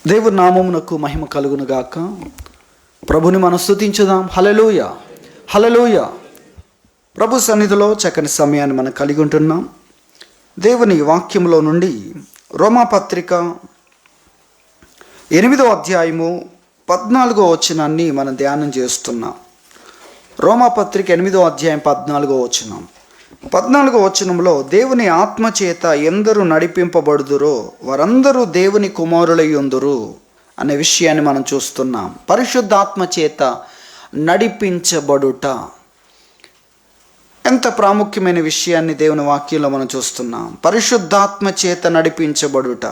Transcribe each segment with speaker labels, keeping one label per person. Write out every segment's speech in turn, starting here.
Speaker 1: దేవుని నామమునకు మహిమ కలుగును గాక. ప్రభుని మనం స్తుతించుదాం. హల్లెలూయా, హల్లెలూయా. ప్రభు సన్నిధిలో చక్కని సమయాన్ని మనం కలిగి ఉంటున్నాం. దేవుని వాక్యంలో నుండి రోమాపత్రిక 8వ అధ్యాయము 14వ వచనాన్ని మనం ధ్యానం చేస్తున్నాం. రోమాపత్రిక 8వ అధ్యాయం 14వ వచనం. 14వ వచనంలో దేవుని ఆత్మచేత ఎందరు నడిపింపబడుదురో వారందరూ దేవుని కుమారులయ్యుందురు అనే విషయాన్ని మనం చూస్తున్నాం. పరిశుద్ధాత్మ చేత నడిపించబడుట ఎంత ప్రాముఖ్యమైన విషయాన్ని దేవుని వాక్యంలో మనం చూస్తున్నాం. పరిశుద్ధాత్మ చేత నడిపించబడుట.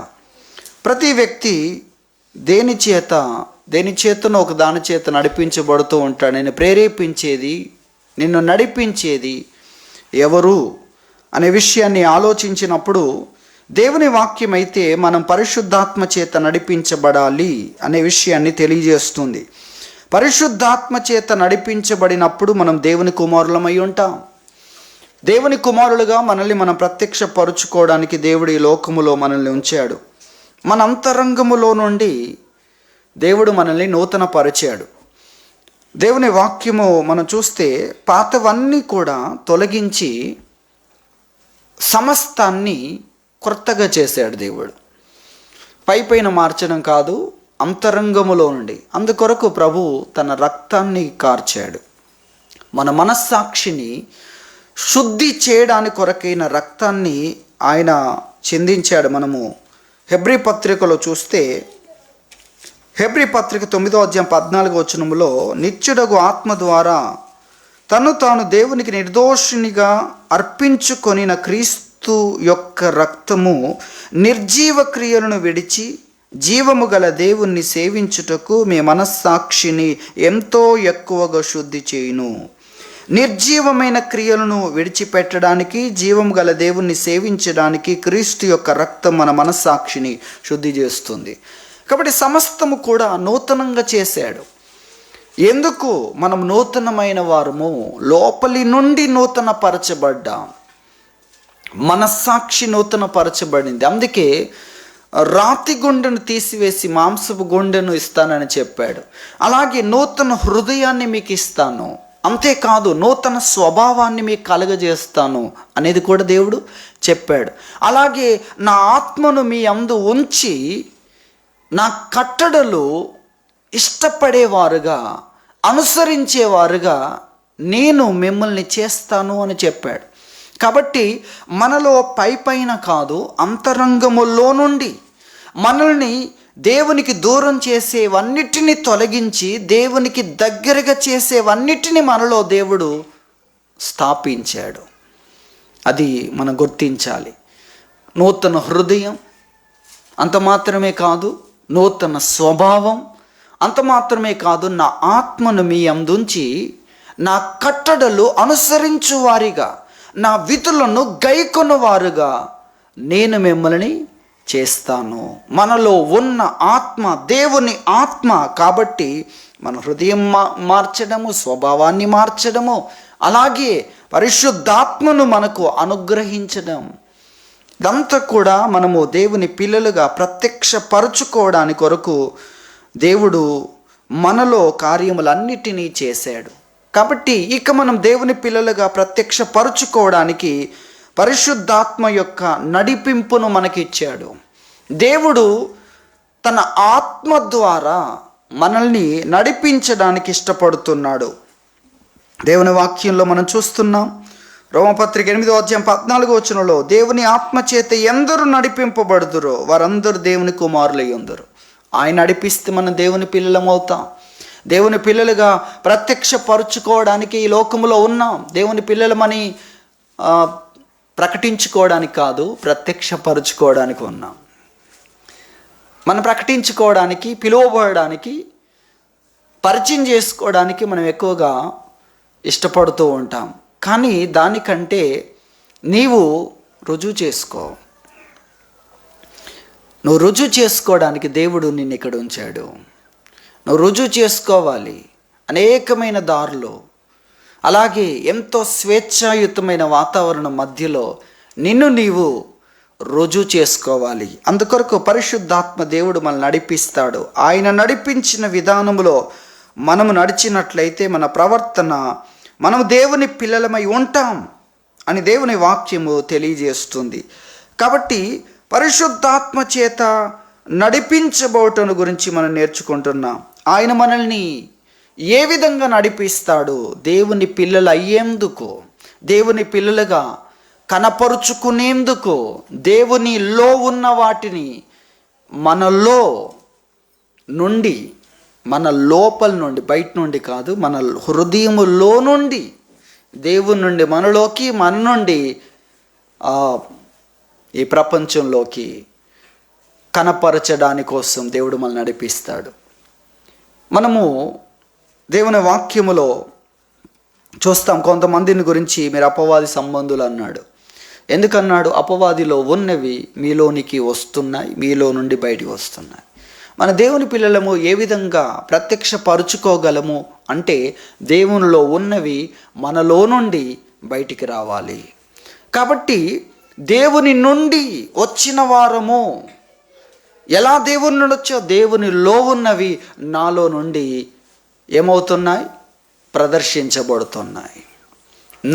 Speaker 1: ప్రతి వ్యక్తి దేని చేతనో ఒక దాని చేత నడిపించబడుతూ ఉంటాడు. నేను ప్రేరేపించేది, నిన్ను నడిపించేది ఎవరు అనే విషయాన్ని ఆలోచించినప్పుడు దేవుని వాక్యం అయితే మనం పరిశుద్ధాత్మ చేత నడిపించబడాలి అనే విషయాన్ని తెలియజేస్తుంది. పరిశుద్ధాత్మ చేత నడిపించబడినప్పుడు మనం దేవుని కుమారులమై ఉంటాం. దేవుని కుమారులుగా మనల్ని మనం ప్రత్యక్షపరుచుకోవడానికి దేవుడు ఈ లోకములో మనల్ని ఉంచాడు. మన అంతరంగములో నుండి దేవుడు మనల్ని నూతన పరిచాడు. దేవుని వాక్యము మనం చూస్తే పాతవన్నీ కూడా తొలగించి సమస్తాన్ని కొత్తగా చేశాడు దేవుడు. పైపైన మార్చడం కాదు, అంతరంగములో నుండి. అందుకొరకు ప్రభు తన రక్తాన్ని కార్చాడు. మన మనస్సాక్షిని శుద్ధి చేయడానికి కొరకైన రక్తాన్ని ఆయన చిందించాడు. మనము హెబ్రీ పత్రికలో చూస్తే హెబ్రీ పత్రిక 9వ అధ్యాయం 14వ వచనములో నిత్యుడగు ఆత్మ ద్వారా తను తాను దేవునికి నిర్దోషినిగా అర్పించుకొనిన క్రీస్తు యొక్క రక్తము నిర్జీవ క్రియలను విడిచి జీవము గల దేవుణ్ణి సేవించుటకు మీ మనస్సాక్షిని ఎంతో ఎక్కువగా శుద్ధి చేయును. నిర్జీవమైన క్రియలను విడిచిపెట్టడానికి, జీవము గల దేవుణ్ణి సేవించడానికి క్రీస్తు యొక్క రక్తం మన మనస్సాక్షిని శుద్ధి చేస్తుంది. కాబట్టి సమస్తము కూడా నూతనంగా చేశాడు. ఎందుకు మనం నూతనమైన వారము? లోపలి నుండి నూతన పరచబడ్డాం. మనస్సాక్షి నూతన పరచబడింది. అందుకే రాతి గుండెను తీసివేసి మాంసపు గుండెను ఇస్తానని చెప్పాడు. అలాగే నూతన హృదయాన్ని మీకు ఇస్తాను, అంతేకాదు నూతన స్వభావాన్ని మీకు కలుగజేస్తాను అనేది కూడా దేవుడు చెప్పాడు. అలాగే నా ఆత్మను మీ అందు ఉంచి నా కట్టడలు ఇష్టపడేవారుగా, అనుసరించేవారుగా నేను మిమ్మల్ని చేస్తాను అని చెప్పాడు. కాబట్టి మనలో పైపైన కాదు, అంతరంగములో నుండి మనల్ని దేవునికి దూరం చేసేవన్నిటిని తొలగించి దేవునికి దగ్గరగా చేసేవన్నిటిని మనలో దేవుడు స్థాపించాడు. అది మనం గుర్తించాలి. నూతన హృదయం అంత మాత్రమే కాదు, నూతన స్వభావం అంత మాత్రమే కాదు, నా ఆత్మను మీ అందుంచి నా కట్టడలు అనుసరించు వారిగా, నా విధులను గైకొనువారుగా నేను మిమ్మల్ని చేస్తాను. మనలో ఉన్న ఆత్మ దేవుని ఆత్మ. కాబట్టి మన హృదయం మార్చడము, స్వభావాన్ని మార్చడము, అలాగే పరిశుద్ధాత్మను మనకు అనుగ్రహించడం, ఇదంతా కూడా మనము దేవుని పిల్లలుగా ప్రత్యక్షపరుచుకోవడానికి కొరకు దేవుడు మనలో కార్యములన్నిటినీ చేశాడు. కాబట్టి ఇక మనం దేవుని పిల్లలుగా ప్రత్యక్షపరుచుకోవడానికి పరిశుద్ధాత్మ యొక్క నడిపింపును మనకిచ్చాడు. దేవుడు తన ఆత్మ ద్వారా మనల్ని నడిపించడానికి ఇష్టపడుతున్నాడు. దేవుని వాక్యంలో మనం చూస్తున్నాం. రోమపత్రిక 8వ అధ్యాయం 14వ వచనంలో దేవుని ఆత్మచేత ఎందరు నడిపింపబడుదురో వారందరూ దేవుని కుమారులయ్యుందురు. ఆయన నడిపిస్తే మనం దేవుని పిల్లలమవుతాం. దేవుని పిల్లలుగా ప్రత్యక్షపరుచుకోవడానికి ఈ లోకములో ఉన్నాం. దేవుని పిల్లలమని ప్రకటించుకోవడానికి కాదు, ప్రత్యక్షపరుచుకోవడానికి ఉన్నాం. మనం ప్రకటించుకోవడానికి, పిలువబడడానికి, పరిచయం చేసుకోవడానికి మనం ఎక్కువగా ఇష్టపడుతూ ఉంటాం. కానీ దానికంటే నీవు రుజువు చేసుకో. నువ్వు రుజువు చేసుకోవడానికి దేవుడు నిన్ను ఇక్కడ ఉంచాడు. నువ్వు రుజువు చేసుకోవాలి అనేకమైన దారులు. అలాగే ఎంతో స్వేచ్ఛాయుతమైన వాతావరణం మధ్యలో నిన్ను నీవు రుజువు చేసుకోవాలి. అందుకొరకు పరిశుద్ధాత్మ దేవుడు మనల్ని నడిపిస్తాడు. ఆయన నడిపించిన విధానములో మనము నడిచినట్లయితే మన ప్రవర్తన, మనము దేవుని పిల్లలమై ఉంటాం అని దేవుని వాక్యము తెలియజేస్తుంది. కాబట్టి పరిశుద్ధాత్మ చేత నడిపించబోటను గురించి మనం నేర్చుకుంటున్నాం. ఆయన మనల్ని ఏ విధంగా నడిపిస్తాడు? దేవుని పిల్లలు అయ్యేందుకు, దేవుని పిల్లలుగా కనపరుచుకునేందుకు, దేవునిలో ఉన్న వాటిని మనలో నుండి, మన లోపల నుండి, బయట నుండి కాదు, మన హృదయములో నుండి, దేవుని నుండి మనలోకి, మన నుండి ఈ ప్రపంచంలోకి కనపరచడాని కోసం దేవుడు మనల్ని నడిపిస్తాడు. మనము దేవుని వాక్యములో చూస్తాం, కొంతమందిని గురించి మీరు అపవాది సంబంధులు అన్నాడు. ఎందుకన్నాడు? అపవాదిలో ఉన్నవి మీలోనికి వస్తున్నాయి, మీలో నుండి బయటికి వస్తున్నాయి. మన దేవుని పిల్లలము ఏ విధంగా ప్రత్యక్షపరుచుకోగలము అంటే, దేవునిలో ఉన్నవి మనలో నుండి బయటికి రావాలి. కాబట్టి దేవుని నుండి వచ్చిన వారము. ఎలా దేవుని నుండి వచ్చో? దేవునిలో ఉన్నవి నాలో నుండి ఏమవుతున్నాయి? ప్రదర్శించబడుతున్నాయి.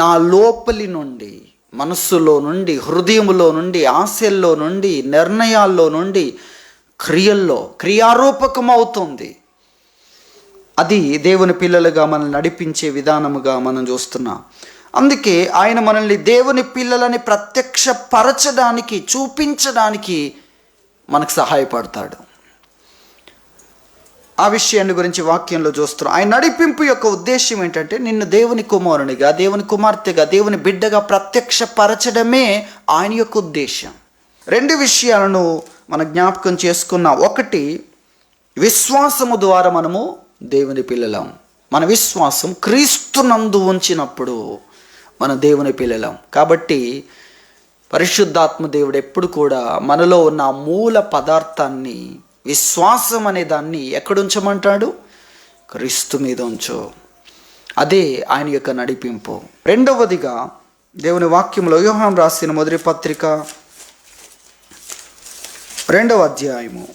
Speaker 1: నా లోపలి నుండి, మనస్సులో నుండి, హృదయంలో నుండి, ఆశల్లో నుండి, నిర్ణయాల్లో నుండి క్రియల్లో క్రియారూపకం అవుతుంది. అది దేవుని పిల్లలుగా మనల్ని నడిపించే విధానముగా మనం చూస్తున్నాం. అందుకే ఆయన మనల్ని దేవుని పిల్లలని ప్రత్యక్షపరచడానికి, చూపించడానికి మనకు సహాయపడతాడు. ఆ విషయాన్ని గురించి వాక్యంలో చూస్తున్నాం. ఆయన నడిపింపు యొక్క ఉద్దేశం ఏంటంటే, నిన్ను దేవుని కుమారునిగా, దేవుని కుమార్తెగా, దేవుని బిడ్డగా ప్రత్యక్షపరచడమే ఆయన యొక్క ఉద్దేశం. రెండు విషయాలను మనం జ్ఞాపకం చేసుకున్నాం. ఒకటి, విశ్వాసము ద్వారా మనము దేవుని పిల్లలం. మన విశ్వాసం క్రీస్తునందు ఉంచినప్పుడు మన దేవుని పిల్లలం. కాబట్టి పరిశుద్ధాత్మ దేవుడు ఎప్పుడు కూడా మనలో ఉన్న మూల పదార్థాన్ని, విశ్వాసం అనే దాన్ని ఎక్కడ ఉంచమంటాడు? క్రీస్తు మీద ఉంచు. అదే ఆయన యొక్క నడిపింపు. రెండవదిగా దేవుని వాక్యంలో యోహాను రాసిన మొదటి పత్రిక 2వ అధ్యాయము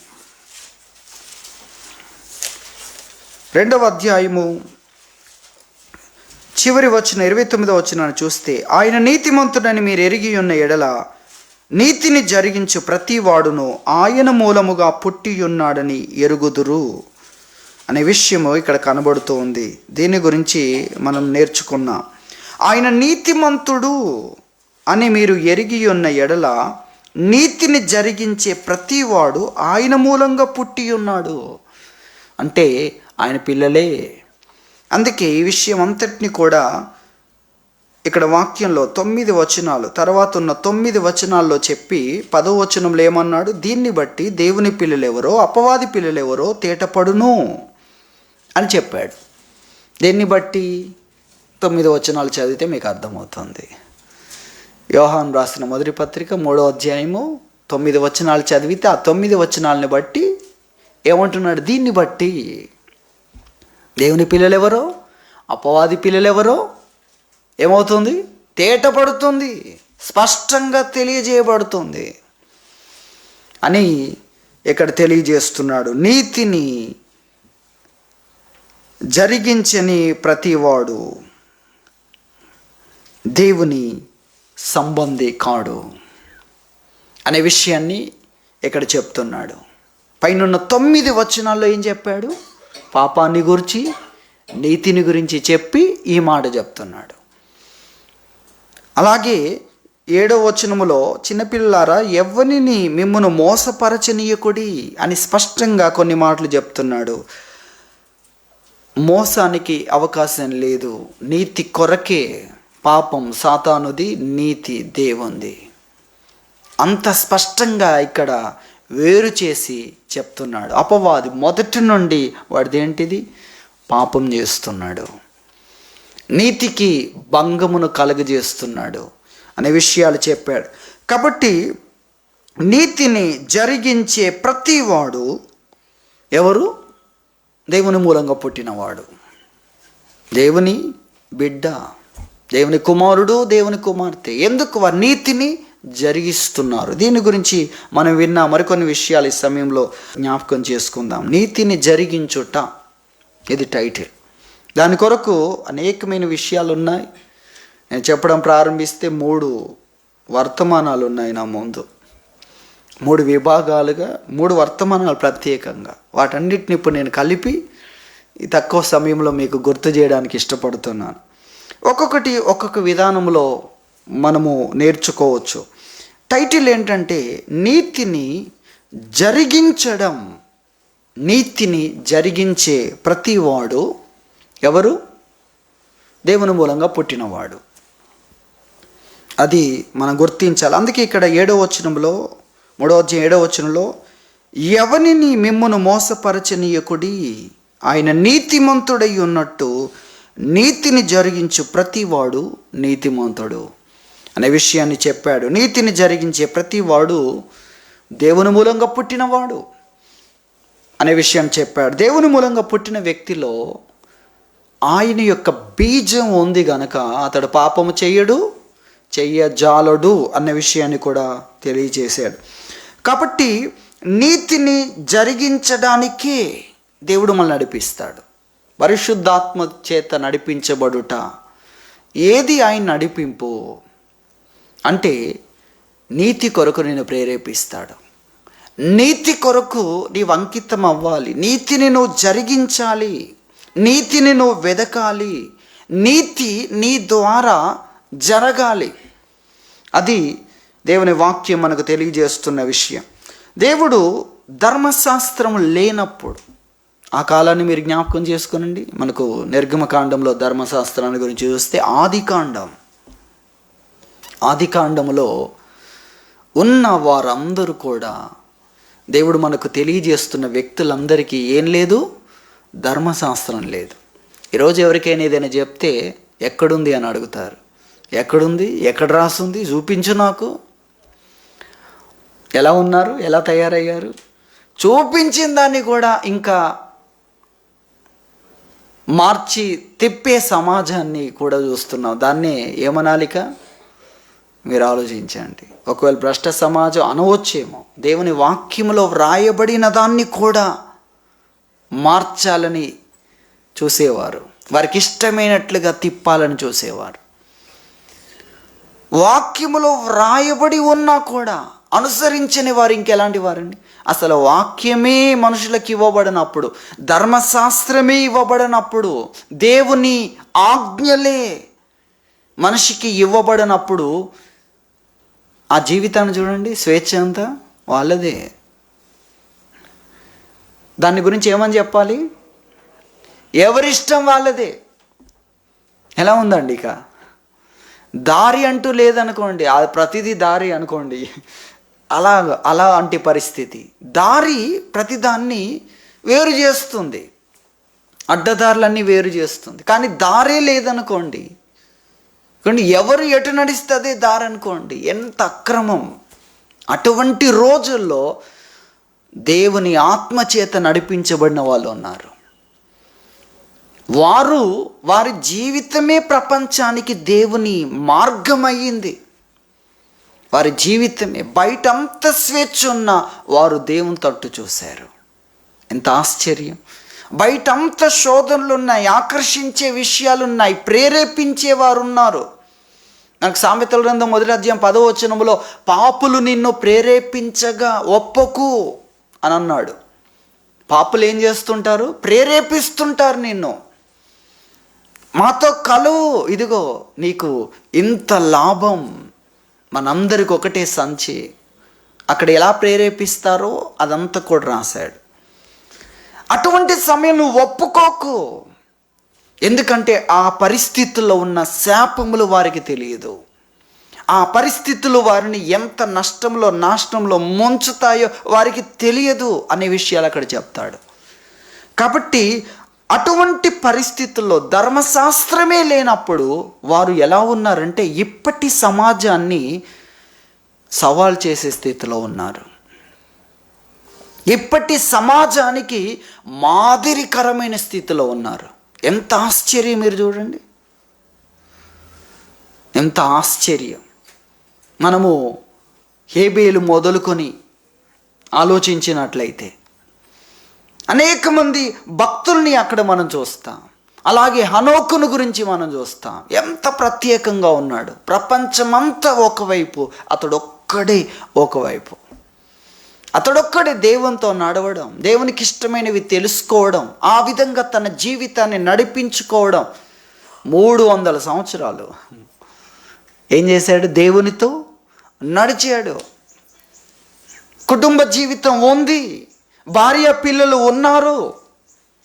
Speaker 1: చివరి వచనం 29వ వచనాన్ని చూస్తే, ఆయన నీతిమంతుడని మీరు ఎరిగి ఉన్న ఎడల నీతిని జరిగించు ప్రతి వాడును ఆయన మూలముగా పుట్టి ఉన్నాడని ఎరుగుదురు అనే విషయము ఇక్కడ కనబడుతూ ఉంది. దీని గురించి మనం నేర్చుకున్నాం. ఆయన నీతిమంతుడు అని మీరు ఎరిగి ఉన్న ఎడల నీతిని జరిగించే ప్రతివాడు ఆయన మూలంగా పుట్టి ఉన్నాడు. అంటే ఆయన పిల్లలే. అందుకే ఈ విషయం అంతటిని కూడా ఇక్కడ వాక్యంలో 9 వచనాలు తర్వాత ఉన్న 9 వచనాల్లో చెప్పి 10వ వచనంలో ఏమన్నాడు? దీన్ని బట్టి దేవుని పిల్లలెవరో అపవాది పిల్లలెవరో తేటపడును అని చెప్పాడు. దేన్ని బట్టి? 9 వచనాలు చదివితే మీకు అర్థమవుతుంది. యోహాను రాసిన మొదటి పత్రిక 3వ అధ్యాయము 9 వచనాలు చదివితే ఆ 9 వచనాలని బట్టి ఏమంటున్నాడు? దీన్ని బట్టి దేవుని పిల్లలెవరో అపవాది పిల్లలెవరో ఏమవుతుంది? తేటపడుతుంది, స్పష్టంగా తెలియజేయబడుతుంది అని ఇక్కడ తెలియజేస్తున్నాడు. నీతిని జరిగించని ప్రతివాడు దేవుని సంబంధి కాడు అనే విషయాన్ని ఇక్కడ చెప్తున్నాడు. పైనున్న 9 వచనాల్లో ఏం చెప్పాడు? పాపాన్ని గురించి, నీతిని గురించి చెప్పి ఈ మాట చెప్తున్నాడు. అలాగే 7వ వచనములో, చిన్నపిల్లారా ఎవ్వనిని మిమ్మును మోసపరచనీయకుడి అని స్పష్టంగా కొన్ని మాటలు చెప్తున్నాడు. మోసానికి అవకాశం లేదు. నీతి కొరకే పాపం సాతానుది, నీతి దేవుంది. అంత స్పష్టంగా ఇక్కడ వేరు చేసి చెప్తున్నాడు. అపవాది మొదటి నుండి వాడిదేంటిది? పాపం చేస్తున్నాడు, నీతికి భంగమును కలుగజేస్తున్నాడు అనే విషయాలు చెప్పాడు. కాబట్టి నీతిని జరిగించే ప్రతివాడు ఎవరు? దేవుని మూలంగా పుట్టినవాడు, దేవుని బిడ్డ, దేవుని కుమారుడు, దేవుని కుమార్తె. ఎందుకు? వారి నీతిని జరిగిస్తున్నారు. దీని గురించి మనం విన్న మరికొన్ని విషయాలు ఈ సమయంలో జ్ఞాపకం చేసుకుందాం. నీతిని జరిగించుట, ఇది టైటిల్. దాని కొరకు అనేకమైన విషయాలు ఉన్నాయి. నేను చెప్పడం ప్రారంభిస్తే 3 వర్తమానాలు ఉన్నాయి నా ముందు. 3 విభాగాలుగా 3 వర్తమానాలు ప్రత్యేకంగా. వాటన్నిటిని ఇప్పుడు నేను కలిపి ఈ తక్కువ సమయంలో మీకు గుర్తు చేయడానికి ఇష్టపడుతున్నాను. ఒక్కొక్కటి ఒక్కొక్క విధానంలో మనము నేర్చుకోవచ్చు. టైటిల్ ఏంటంటే నీతిని జరిగించడం. నీతిని జరిగించే ప్రతివాడు ఎవరు? దేవుని మూలంగా పుట్టినవాడు. అది మనం గుర్తించాలి. అందుకే ఇక్కడ 7వ వచనంలో 3వ అధ్యాయం 7వ వచనంలో ఎవనిని మిమ్మును మోసపరచనీయకుడి, ఆయన నీతిమంతుడై ఉన్నట్టు నీతిని జరిగించు ప్రతివాడు నీతిమంతుడు అనే విషయాన్ని చెప్పాడు. నీతిని జరిగించే ప్రతివాడు దేవుని మూలంగా పుట్టినవాడు అనే విషయాన్ని చెప్పాడు. దేవుని మూలంగా పుట్టిన వ్యక్తిలో ఆయన యొక్క బీజం ఉంది గనక అతడు పాపము చెయ్యజాలడు అన్న విషయాన్ని కూడా తెలియజేశాడు. కాబట్టి నీతిని జరిగించడానికే దేవుడు మనల్ని నడిపిస్తాడు. పరిశుద్ధాత్మ చేత నడిపించబడుట. ఏది ఆయన నడిపింపు అంటే నీతి కొరకు నేను ప్రేరేపిస్తాడు. నీతి కొరకు నీవు అంకితం అవ్వాలి. నీతిని నువ్వు జరిగించాలి. నీతిని నువ్వు వెదకాలి. నీతి నీ ద్వారా జరగాలి. అది దేవుని వాక్యం మనకు తెలియజేస్తున్న విషయం. దేవుడు ధర్మశాస్త్రం లేనప్పుడు, ఆ కాలాన్ని మీరు జ్ఞాపకం చేసుకునండి. మనకు నిర్గమకాండంలో ధర్మశాస్త్రాన్ని గురించి చూస్తే ఆదికాండంలో ఉన్న వారందరూ కూడా దేవుడు మనకు తెలియజేస్తున్న వ్యక్తులందరికీ ఏం లేదు? ధర్మశాస్త్రం లేదు. ఈరోజు ఎవరికైనా ఏదైనా చెప్తే ఎక్కడుంది అని అడుగుతారు. ఎక్కడుంది? ఎక్కడ రాసుంది? చూపించు నాకు. ఎలా ఉన్నారు? ఎలా తయారయ్యారు? చూపించిన దాన్ని కూడా ఇంకా మార్చి తిప్పే సమాజాన్ని కూడా చూస్తున్నాం. దాన్నే ఏమనాలిక? మీరు ఆలోచించండి. ఒకవేళ భ్రష్ట సమాజం అనవచ్చేమో. దేవుని వాక్యములో వ్రాయబడిన దాన్ని కూడా మార్చాలని చూసేవారు. వారికి ఇష్టమైనట్లుగా తిప్పాలని చూసేవారు. వాక్యములో వ్రాయబడి ఉన్నా కూడా అనుసరించని వారు ఇంకెలాంటి వారండి? అసలు వాక్యమే మనుషులకు ఇవ్వబడినప్పుడు, ధర్మశాస్త్రమే ఇవ్వబడినప్పుడు, దేవుని ఆజ్ఞలే మనిషికి ఇవ్వబడినప్పుడు ఆ జీవితాన్ని చూడండి, స్వేచ్ఛ అంతా వాళ్ళదే. దాని గురించి ఏమని చెప్పాలి? ఎవరిష్టం వాళ్ళదే. ఎలా ఉందండి? ఇక దారి అంటూ లేదనుకోండి, అది ప్రతిదీ దారి అనుకోండి, అలాంటి పరిస్థితి. దారి ప్రతిదాన్ని వేరు చేస్తుంది, అడ్డదారులన్నీ వేరు చేస్తుంది. కానీ దారే లేదనుకోండి, ఎవరు ఎటు నడిస్తే అదే దారి అనుకోండి. ఎంత అక్రమం! అటువంటి రోజుల్లో దేవుని ఆత్మచేత నడిపించబడిన వాళ్ళు ఉన్నారు. వారి జీవితమే ప్రపంచానికి దేవుని మార్గం అయ్యింది. వారి జీవితమే. బయట అంత స్వేచ్ఛ ఉన్న వారు దేవుని తట్టు చూశారు. ఎంత ఆశ్చర్యం! బయట అంత శోధనలు ఉన్నాయి, ఆకర్షించే విషయాలు ఉన్నాయి, ప్రేరేపించేవారు ఉన్నారు. నాకు సామెతల గ్రంథం 1వ అధ్యాయం 10వ వచనంలో పాపులు నిన్ను ప్రేరేపించగా ఒప్పకు అని అన్నాడు. పాపులు ఏం చేస్తుంటారు? ప్రేరేపిస్తుంటారు నిన్ను. మాతో కలువు, ఇదిగో నీకు ఇంత లాభం, మనందరికి ఒకటే సంచి. అక్కడ ఎలా ప్రేరేపిస్తారో అదంతా కూడా రాశాడు. అటువంటి సమయం నువ్వు ఒప్పుకోకు. ఎందుకంటే ఆ పరిస్థితుల్లో ఉన్న శాపములు వారికి తెలియదు. ఆ పరిస్థితులు వారిని ఎంత నష్టంలో నాశనంలో ముంచుతాయో వారికి తెలియదు అనే విషయాలు అక్కడ చెప్తాడు. కాబట్టి అటువంటి పరిస్థితుల్లో ధర్మశాస్త్రమే లేనప్పుడు వారు ఎలా ఉన్నారంటే ఇప్పటి సమాజాన్ని సవాల్ చేసే స్థితిలో ఉన్నారు. ఇప్పటి సమాజానికి మాదిరికరమైన స్థితిలో ఉన్నారు. ఎంత ఆశ్చర్యం! మీరు చూడండి, ఎంత ఆశ్చర్యం! మనము హేబేలు మొదలుకొని ఆలోచించినట్లయితే అనేక మంది భక్తుల్ని అక్కడ మనం చూస్తాం. అలాగే హనోకును గురించి మనం చూస్తాం. ఎంత ప్రత్యేకంగా ఉన్నాడు. ప్రపంచమంతా ఒకవైపు, అతడొక్కడే ఒకవైపు. అతడొక్కడే దేవునితో నడవడం, దేవునికి ఇష్టమైనవి తెలుసుకోవడం, ఆ విధంగా తన జీవితాన్ని నడిపించుకోవడం. 300 సంవత్సరాలు ఏం చేశాడు? దేవునితో నడిచాడు. కుటుంబ జీవితం ఉంది, భార్య పిల్లలు ఉన్నారు.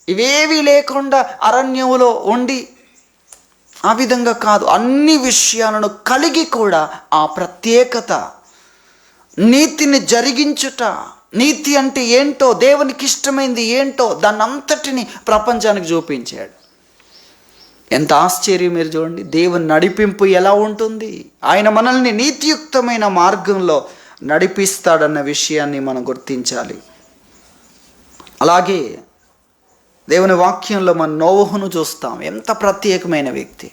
Speaker 1: ఇవేవి లేకుండా అరణ్యంలో ఉండి ఆ విధంగా కాదు, అన్ని విషయాలను కలిగి కూడా ఆ ప్రత్యేకత, నీతిని జరిగించుట, నీతి అంటే ఏంటో, దేవునికి ఇష్టమైంది ఏంటో, దాన్ని అంతటిని ప్రపంచానికి చూపించాడు. ఎంత ఆశ్చర్యం మీరు చూడండి. దేవుని నడిపింపు ఎలా ఉంటుంది? ఆయన మనల్ని నీతియుక్తమైన మార్గంలో నడిపిస్తాడన్న విషయాన్ని మనం గుర్తించాలి. అలాగే దేవుని వాక్యంలో మన నోవహును చూస్తాం. ఎంత ప్రత్యేకమైన వ్యక్తి.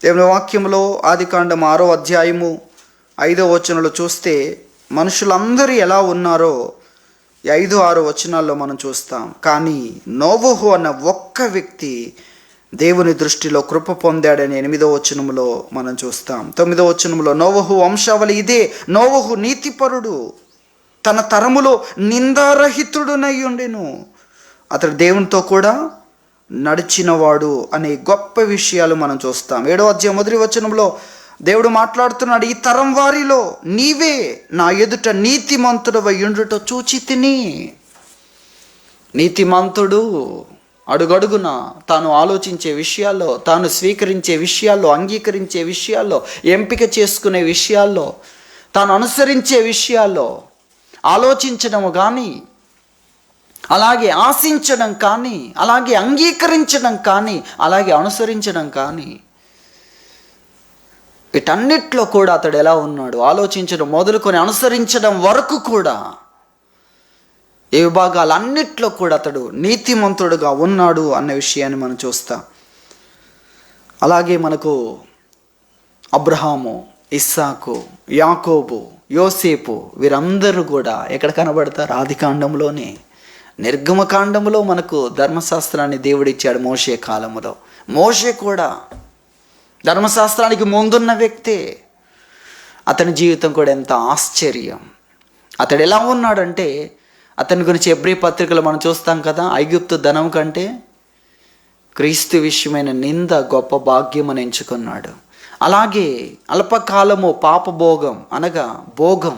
Speaker 1: దేవుని వాక్యంలో ఆదికాండం 6వ అధ్యాయము 5వ వచనంలో చూస్తే మనుషులందరూ ఎలా ఉన్నారో 5, 6 వచనాల్లో మనం చూస్తాం. కానీ నోవహు అన్న ఒక్క వ్యక్తి దేవుని దృష్టిలో కృప పొందాడని 8వ వచనంలో మనం చూస్తాం. 9వ వచనంలో నోవహు వంశావళి ఇదే. నోవహు నీతిపరుడు, తన తరములో నిందారహితుడునై ఉండెను, అతడు దేవునితో కూడా నడిచినవాడు అనే గొప్ప విషయాలు మనం చూస్తాం. 7వ అధ్యాయం 1వ వచనంలో దేవుడు మాట్లాడుతున్నాడు, ఈ తరం వారిలో నీవే నా ఎదుట నీతిమంతుడవై ఉండుట చూచి తిని. నీతిమంతుడు అడుగడుగున తాను ఆలోచించే విషయాల్లో, తాను స్వీకరించే విషయాల్లో, అంగీకరించే విషయాల్లో, ఎంపిక చేసుకునే విషయాల్లో, తాను అనుసరించే విషయాల్లో ఆలోచించడం కానీ, అలాగే ఆశించడం కానీ, అలాగే అంగీకరించడం కానీ, అలాగే అనుసరించడం కానీ, వీటన్నిటిలో కూడా అతడు ఎలా ఉన్నాడు? ఆలోచించడం మొదలుకొని అనుసరించడం వరకు కూడా ఈ విభాగాలన్నిట్లో కూడా అతడు నీతిమంతుడుగా ఉన్నాడు అన్న విషయాన్ని మనం చూస్తాం. అలాగే మనకు అబ్రహాము, ఇస్సాకు, యాకోబు, యోసేపు వీరందరూ కూడా ఎక్కడ కనబడతారు? ఆదికాండంలోనే. నిర్గమకాండంలో మనకు ధర్మశాస్త్రాన్ని దేవుడిచ్చాడు మోషే కాలంలో. మోషే కూడా ధర్మశాస్త్రానికి ముందున్న వ్యక్తే. అతని జీవితం కూడా ఎంత ఆశ్చర్యం. అతడు ఎలా ఉన్నాడంటే, అతని గురించి హెబ్రీ పత్రికలో మనం చూస్తాం కదా, ఐగుప్తు ధనం కంటే క్రీస్తు విషయమైన నింద గొప్ప భాగ్యం అని ఎంచుకున్నాడు. అలాగే అల్పకాలము పాపభోగం అనగా భోగం,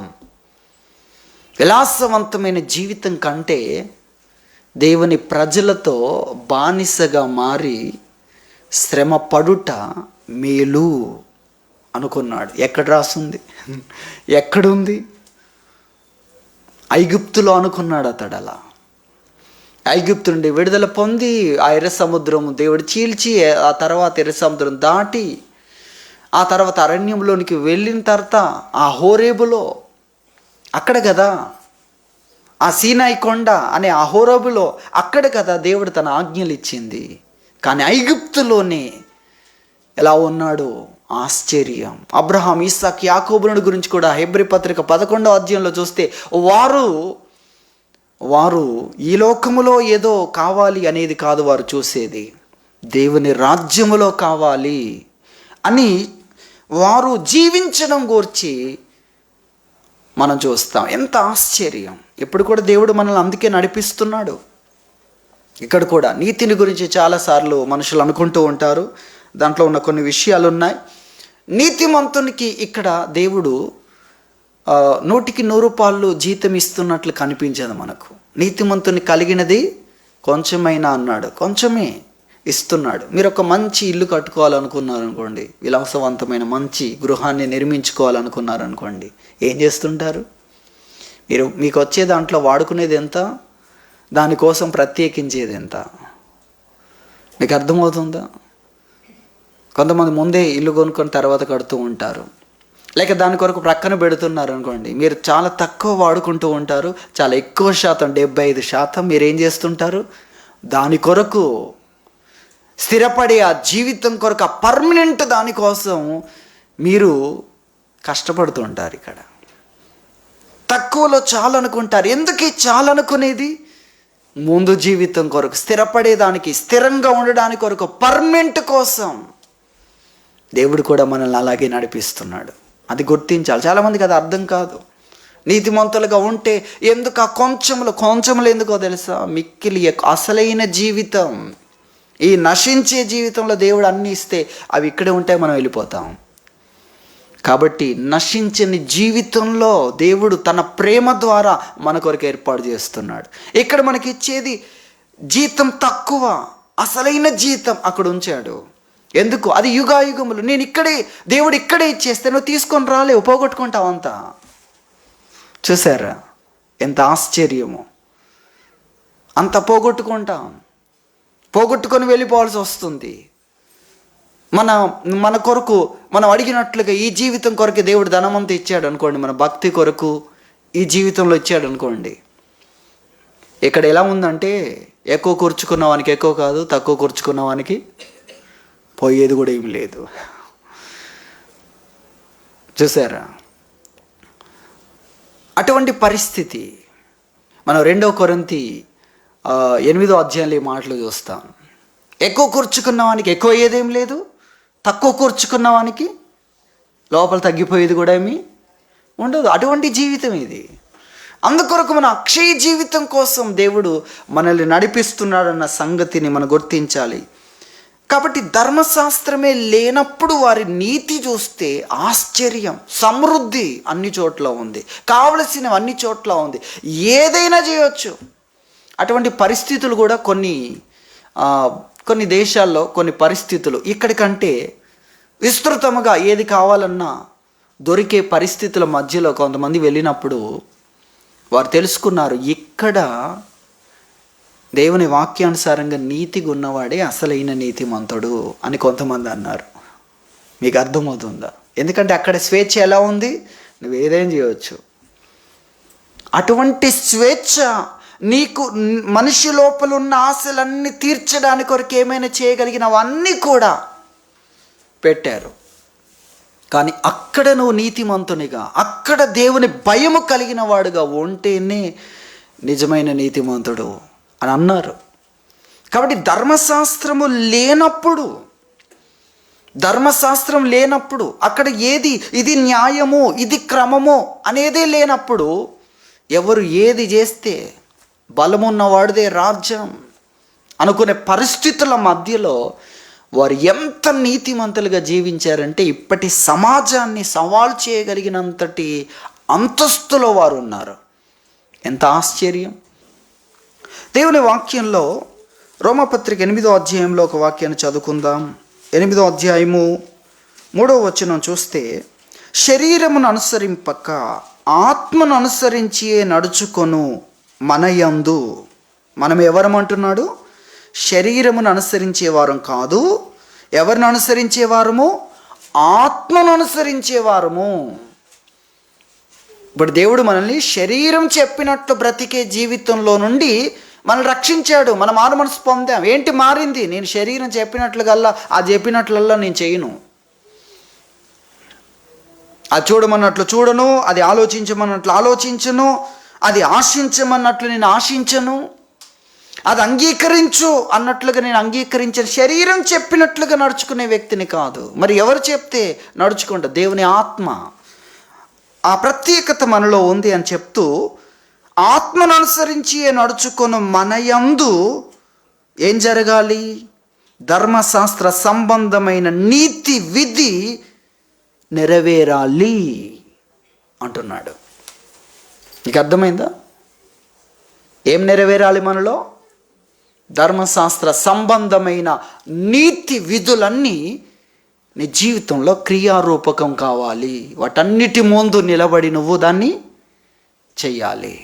Speaker 1: విలాసవంతమైన జీవితం కంటే దేవుని ప్రజలతో బానిసగా మారి శ్రమ పడుట మేలు అనుకున్నాడు. ఎక్కడ రాసుంది? ఎక్కడుంది? ఐగుప్తులో అనుకున్నాడు అతడు. అలా ఐగుప్తు నుండి విడుదల పొంది ఆ ఎర్ర సముద్రం దేవుడు చీల్చి, ఆ తర్వాత ఎర్ర సముద్రం దాటి, ఆ తర్వాత అరణ్యంలోనికి వెళ్ళిన తర్వాత ఆ హోరేబులో, అక్కడ కదా ఆ సీనాయి కొండ అనే ఆ హోరేబులో, అక్కడ కదా దేవుడు తన ఆజ్ఞలు ఇచ్చింది. కానీ ఐగుప్తులోనే ఎలా ఉన్నాడు? ఆశ్చర్యం. అబ్రహాం, ఇస్సాక్, యాకోబుల గురించి కూడా హెబ్రీ పత్రిక 11వ అధ్యాయంలో చూస్తే వారు ఈ లోకములో ఏదో కావాలి అనేది కాదు వారు చూసేది, దేవుని రాజ్యములో కావాలి అని వారు జీవించడం గూర్చి మనం చూస్తాం. ఎంత ఆశ్చర్యం. ఇప్పుడు కూడా దేవుడు మనల్ని అందుకే నడిపిస్తున్నాడు. ఇక్కడ కూడా నీతిని గురించి చాలాసార్లు మనుషులు అనుకుంటూ ఉంటారు. దాంట్లో ఉన్న కొన్ని విషయాలు ఉన్నాయి. నీతిమంతునికి ఇక్కడ దేవుడు 100కి 100 రూపాయలు జీతం ఇస్తున్నట్లు కనిపించదు మనకు. నీతిమంతుని కలిగినది కొంచెమైనా అన్నాడు, కొంచెమే ఇస్తున్నాడు. మీరు ఒక మంచి ఇల్లు కట్టుకోవాలనుకున్నారనుకోండి, విలాసవంతమైన మంచి గృహాన్ని నిర్మించుకోవాలనుకున్నారనుకోండి, ఏం చేస్తుంటారు? మీకు వచ్చే దాంట్లో వాడుకునేది ఎంత, దానికోసం ప్రత్యేకించేది ఎంత? మీకు అర్థమవుతుందా? కొంతమంది ముందే ఇల్లు కొనుక్కొని తర్వాత కడుతూ ఉంటారు, లేక దాని కొరకు ప్రక్కన పెడుతున్నారు అనుకోండి. మీరు చాలా తక్కువ వాడుకుంటూ ఉంటారు, చాలా ఎక్కువ శాతం 75% మీరు ఏం చేస్తుంటారు? దాని కొరకు స్థిరపడే ఆ జీవితం కొరకు, ఆ పర్మనెంట్ దానికోసం మీరు కష్టపడుతూ ఉంటారు. ఇక్కడ తక్కువలో చాలనుకుంటారు. ఎందుకు ఈ చాలనుకునేది? ముందు జీవితం కొరకు, స్థిరపడేదానికి, స్థిరంగా ఉండడానికి కొరకు, పర్మనెంట్ కోసం దేవుడు కూడా మనల్ని అలాగే నడిపిస్తున్నాడు. అది గుర్తించాలి. చాలామందికి అది అర్థం కాదు. నీతిమంతులుగా ఉంటే ఎందుకు ఆ కొంచెములు ఎందుకో తెలుసా? మిక్కిలి అసలైన జీవితం, ఈ నశించే జీవితంలో దేవుడు అన్నీ ఇస్తే అవి ఇక్కడే ఉంటే మనం వెళ్ళిపోతాం. కాబట్టి నశించని జీవితంలో దేవుడు తన ప్రేమ ద్వారా మన కొరకు ఏర్పాటు చేస్తున్నాడు. ఇక్కడ మనకి ఇచ్చేది జీతం తక్కువ, అసలైన జీతం అక్కడ ఉంచాడు. ఎందుకు? అది యుగాయుగములు. నేను ఇక్కడే, దేవుడు ఇక్కడే ఇచ్చేస్తే నువ్వు తీసుకొని రాలేవు, పోగొట్టుకుంటావు అంతా. చూసారా ఎంత ఆశ్చర్యమో? అంత పోగొట్టుకొని వెళ్ళిపోవాల్సి వస్తుంది. మన కొరకు మనం అడిగినట్లుగా ఈ జీవితం కొరకు దేవుడు ధనమంతా ఇచ్చాడు అనుకోండి, మన భక్తి కొరకు ఈ జీవితంలో ఇచ్చాడు అనుకోండి. ఇక్కడ ఎలా ఉందంటే ఎక్కువ కూర్చుకున్న వానికి ఎక్కువ కాదు, తక్కువ కూర్చుకున్న వానికి పోయేది కూడా ఏమి లేదు. చూసారా అటువంటి పరిస్థితి. మనం 2 కొరింథీ 8వ అధ్యాయంలో ఈ మాటలు చూస్తాం. ఎక్కువ కూర్చుకున్న వానికి ఎక్కువ అయ్యేదేం లేదు, తక్కువ కూర్చుకున్న వానికి లోపల తగ్గిపోయేది కూడా ఏమీ ఉండదు. అటువంటి జీవితం ఇది. అందుకొరకు మన అక్షయ జీవితం కోసం దేవుడు మనల్ని నడిపిస్తున్నాడన్న సంగతిని మనం గుర్తించాలి. కాబట్టి ధర్మశాస్త్రమే లేనప్పుడు వారి నీతి చూస్తే ఆశ్చర్యం. సమృద్ధి అన్ని చోట్ల ఉంది, కావలసినవి అన్ని చోట్ల ఉంది, ఏదైనా చేయొచ్చు. అటువంటి పరిస్థితులు కూడా కొన్ని దేశాల్లో, కొన్ని పరిస్థితులు ఇక్కడికంటే విస్తృతంగా ఏది కావాలన్నా దొరికే పరిస్థితుల మధ్యలో కొంతమంది వెళ్ళినప్పుడు వారు తెలుసుకున్నారు, ఇక్కడ దేవుని వాక్యానుసారంగా నీతిగా ఉన్నవాడే అసలైన నీతిమంతుడు అని కొంతమంది అన్నారు. మీకు అర్థమవుతుందా? ఎందుకంటే అక్కడ స్వేచ్ఛ ఎలా ఉంది? నువ్వు ఏదైనా చేయవచ్చు. అటువంటి స్వేచ్ఛ నీకు మనిషి లోపల ఉన్న ఆశలన్నీ తీర్చడానికి కొరకు ఏమైనా చేయగలిగినవన్నీ కూడా పెట్టారు. కానీ అక్కడ నువ్వు నీతిమంతునిగా, అక్కడ దేవుని భయము కలిగిన వాడుగా ఉంటేనే నిజమైన నీతిమంతుడు అని అన్నారు. కాబట్టి ధర్మశాస్త్రం లేనప్పుడు అక్కడ ఇది న్యాయము, ఇది క్రమము అనేదే లేనప్పుడు ఎవరు ఏది చేస్తే బలమున్నవాడిదే రాజ్యం అనుకునే పరిస్థితుల మధ్యలో వారు ఎంత నీతిమంతులుగా జీవించారంటే ఇప్పటి సమాజాన్ని సవాల్ చేయగలిగినంతటి అంతస్తులో వారు ఉన్నారు. ఎంత ఆశ్చర్యం! దేవుని వాక్యంలో రోమపత్రిక 8వ అధ్యాయంలో ఒక వాక్యాన్ని చదువుకుందాం. 8వ అధ్యాయము 3వ వచనం చూస్తే, శరీరమును అనుసరింపక ఆత్మను అనుసరించి నడుచుకొను మనయందు. మనం ఎవరమంటున్నాడు? శరీరమును అనుసరించేవారం కాదు. ఎవరిని అనుసరించేవారము? ఆత్మను అనుసరించేవారము. ఇప్పుడు దేవుడు మనల్ని శరీరం చెప్పినట్లు బ్రతికే జీవితంలో నుండి మనల్ని రక్షించాడు. మనం మారు మనసు పొందాం. ఏంటి మారింది? నేను శరీరం చెప్పినట్లుగల్లా అది చెప్పినట్లల్లా నేను చేయను, అది చూడమన్నట్లు చూడను, అది ఆలోచించమన్నట్లు ఆలోచించను, అది ఆశించమన్నట్లు నేను ఆశించను, అది అంగీకరించు అన్నట్లుగా నేను అంగీకరించను. శరీరం చెప్పినట్లుగా నడుచుకునే వ్యక్తిని కాదు. మరి ఎవరు చెప్తే నడుచుకుంటా? దేవుని ఆత్మ. ఆ ప్రత్యేకత మనలో ఉంది అని చెప్తూ, ఆత్మను అనుసరించి నడుచుకొను మనయందు ఏం జరగాలి? ధర్మశాస్త్ర సంబంధమైన నీతి విధి నెరవేరాలి అంటున్నాడు. నీకు అర్థమైందా? ఏం నెరవేరాలి మనలో? ధర్మశాస్త్ర సంబంధమైన నీతి విధులన్నీ నీ జీవితంలో క్రియారూపకం కావాలి. వాటన్నిటి ముందు నిలబడి నువ్వు దాన్ని చెయ్యాలి.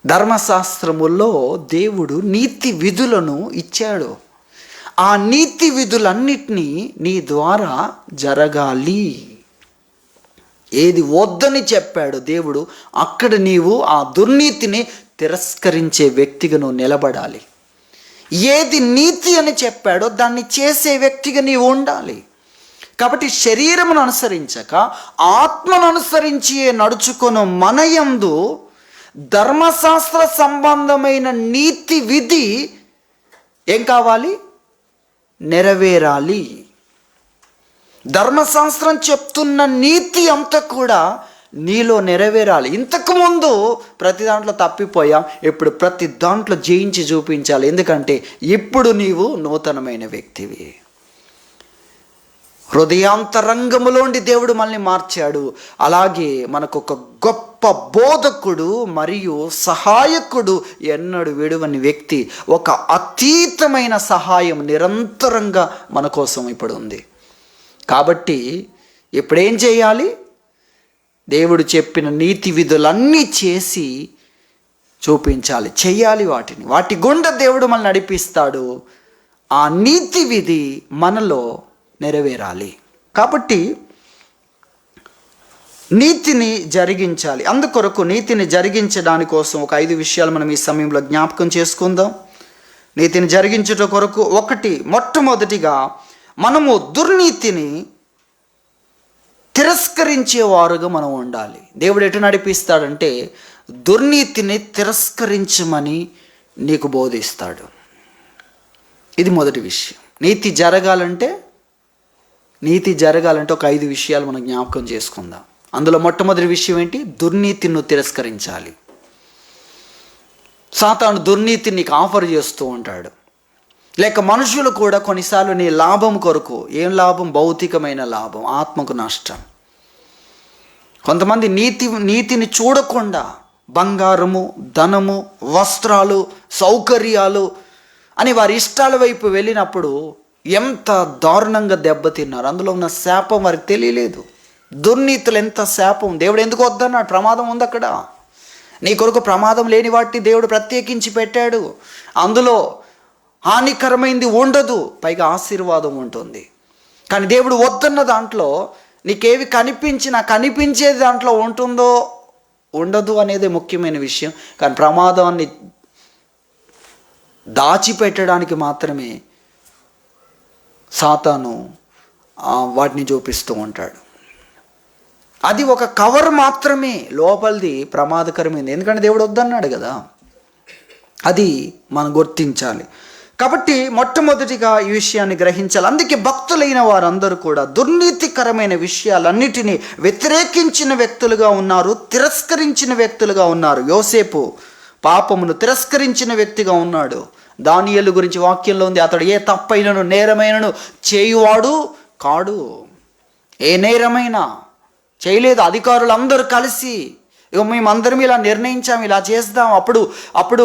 Speaker 1: ధర్మశాస్త్రములో దేవుడు నీతి విధులను ఇచ్చాడు. ఆ నీతి విధులన్నిటినీ నీ ద్వారా జరగాలి. ఏది వద్దని చెప్పాడు దేవుడు, అక్కడ నీవు ఆ దుర్నీతిని తిరస్కరించే వ్యక్తిగా నువ్వు నిలబడాలి. ఏది నీతి అని చెప్పాడో దాన్ని చేసే వ్యక్తిగా నీవు ఉండాలి. కాబట్టి శరీరమును అనుసరించక ఆత్మను అనుసరించి నడుచుకొను మన యందు ధర్మశాస్త్ర సంబంధమైన నీతి విధి ఏం కావాలి? నెరవేరాలి. ధర్మశాస్త్రం చెప్తున్న నీతి అంతా కూడా నీలో నెరవేరాలి. ఇంతకుముందు ప్రతి దాంట్లో తప్పిపోయాం, ఇప్పుడు ప్రతి దాంట్లో జయించి చూపించాలి. ఎందుకంటే ఇప్పుడు నీవు నూతనమైన వ్యక్తివి. హృదయాంతరంగములోండి దేవుడు మనల్ని మార్చాడు. అలాగే మనకు ఒక గొప్ప బోధకుడు మరియు సహాయకుడు, ఎన్నడూ విడువని వ్యక్తి, ఒక అతీతమైన సహాయం నిరంతరంగా మన కోసం ఇప్పుడు ఉంది. కాబట్టి ఇప్పుడేం చేయాలి? దేవుడు చెప్పిన నీతి విధులన్నీ చేసి చూపించాలి, చెయ్యాలి. వాటి గుండా దేవుడు మనల్ని నడిపిస్తాడు. ఆ నీతి విధి మనలో నెరవేరాలి. కాబట్టి నీతిని జరిగించాలి. అందుకొరకు నీతిని జరిగించడాని కోసం ఒక 5 విషయాలు మనం ఈ సమయంలో జ్ఞాపకం చేసుకుందాం. నీతిని జరిగించుట కొరకు మొట్టమొదటిగా మనము దుర్నీతిని తిరస్కరించేవారుగా మనం ఉండాలి. దేవుడు ఎటు నడిపిస్తాడంటే దుర్నీతిని తిరస్కరించమని నీకు బోధిస్తాడు. ఇది మొదటి విషయం. నీతి జరగాలంటే ఒక 5 విషయాలు మనం జ్ఞాపకం చేసుకుందాం. అందులో మొట్టమొదటి విషయం ఏంటి? దుర్నీతిని నువ్వు తిరస్కరించాలి. సాతాను దుర్నీతిని నీకు ఆఫర్ చేస్తూ ఉంటాడు. లేక మనుషులు కూడా కొన్నిసార్లు నీ లాభం కొరకు, ఏం లాభం? భౌతికమైన లాభం, ఆత్మకు నష్టం. కొంతమంది నీతిని చూడకుండా బంగారము, ధనము, వస్త్రాలు, సౌకర్యాలు అని వారి ఇష్టాల వైపు వెళ్ళినప్పుడు ఎంత దారుణంగా దెబ్బతిన్నారు. అందులో ఉన్న శాపం వారికి తెలియలేదు. దుర్నీతులు ఎంత శాపం! దేవుడు ఎందుకు వద్దన్నాడు? ప్రమాదం ఉంది అక్కడ. నీ కొరకు ప్రమాదం లేని వాటిని దేవుడు ప్రత్యేకించి పెట్టాడు. అందులో హానికరమైంది ఉండదు, పైగా ఆశీర్వాదం ఉంటుంది. కానీ దేవుడు వద్దన్న దాంట్లో నీకేవి కనిపించేది దాంట్లో ఉంటుందో ఉండదు అనేది ముఖ్యమైన విషయం. కానీ ప్రమాదాన్ని దాచిపెట్టడానికి మాత్రమే సాతాను వాటిని చూపిస్తూ ఉంటాడు. అది ఒక కవర్ మాత్రమే, లోపలిది ప్రమాదకరమైంది. ఎందుకంటే దేవుడు వద్దన్నాడు కదా. అది మనం గుర్తించాలి. కాబట్టి మొట్టమొదటిగా ఈ విషయాన్ని గ్రహించాలి. అందుకే భక్తులైన వారందరూ కూడా దుర్నీతికరమైన విషయాలన్నిటినీ వ్యతిరేకించిన వ్యక్తులుగా ఉన్నారు, తిరస్కరించిన వ్యక్తులుగా ఉన్నారు. యోసేపు పాపమును తిరస్కరించిన వ్యక్తిగా ఉన్నాడు. దానియేలు గురించి వాక్యంలో ఉంది, అతడు ఏ తప్పైనను నేరమైనను చేయువాడు కాడు. ఏ నేరమైనా చేయలేదు. అధికారులందరూ కలిసి మేమందరం ఇలా నిర్ణయించాం, ఇలా చేద్దాం, అప్పుడు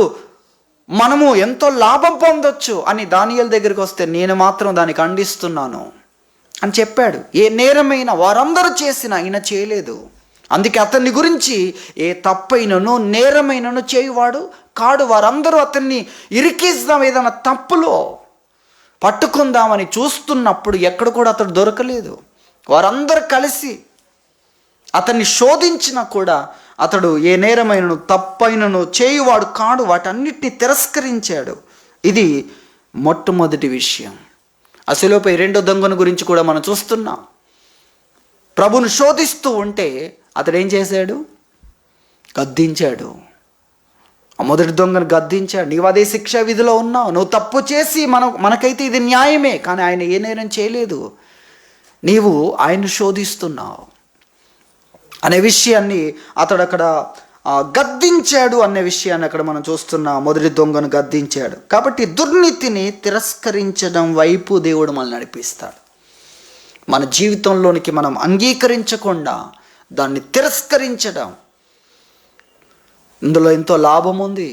Speaker 1: మనము ఎంతో లాభం పొందొచ్చు అని దానియేలు దగ్గరికి వస్తే నేను మాత్రం దాన్ని ఖండిస్తున్నాను అని చెప్పాడు. ఏ నేరమైనా వారందరూ చేసిన ఈయన చేయలేదు. అందుకే అతన్ని గురించి ఏ తప్పైనను నేరమైనను చేయువాడు కాడు. వారందరూ అతన్ని ఇరికిస్తాం, ఏదైనా తప్పులో పట్టుకుందామని చూస్తున్నప్పుడు ఎక్కడ కూడా అతడు దొరకలేదు. వారందరూ కలిసి అతన్ని శోధించినా కూడా అతడు ఏ నేరమైనను తప్పైనను చేయువాడు కాడు. వాటన్నిటిని తిరస్కరించాడు. ఇది మొట్టమొదటి విషయం. అసలుపై రెండో దొంగను గురించి కూడా మనం చూస్తున్నాం. ప్రభును శోధిస్తూ ఉంటే అతడు ఏం చేశాడు? గద్దించాడు. ఆ మొదటి దొంగను గద్దించాడు. నీవు అదే శిక్షా విధిలో ఉన్నావు, నువ్వు తప్పు చేసి మనకైతే ఇది న్యాయమే, కానీ ఆయన ఏ నేరం చేయలేదు, నీవు ఆయన్ను శోధిస్తున్నావు అనే విషయాన్ని అతడు అక్కడ గద్దించాడు. అనే విషయాన్ని అక్కడ మనం చూస్తున్నాం. మొదటి దొంగను గద్దించాడు. కాబట్టి దుర్నీతిని తిరస్కరించడం వైపు దేవుడు మనల్ని నడిపిస్తాడు. మన జీవితంలోనికి మనం అంగీకరించకుండా దాన్ని తిరస్కరించడం, ఇందులో ఎంతో లాభం ఉంది,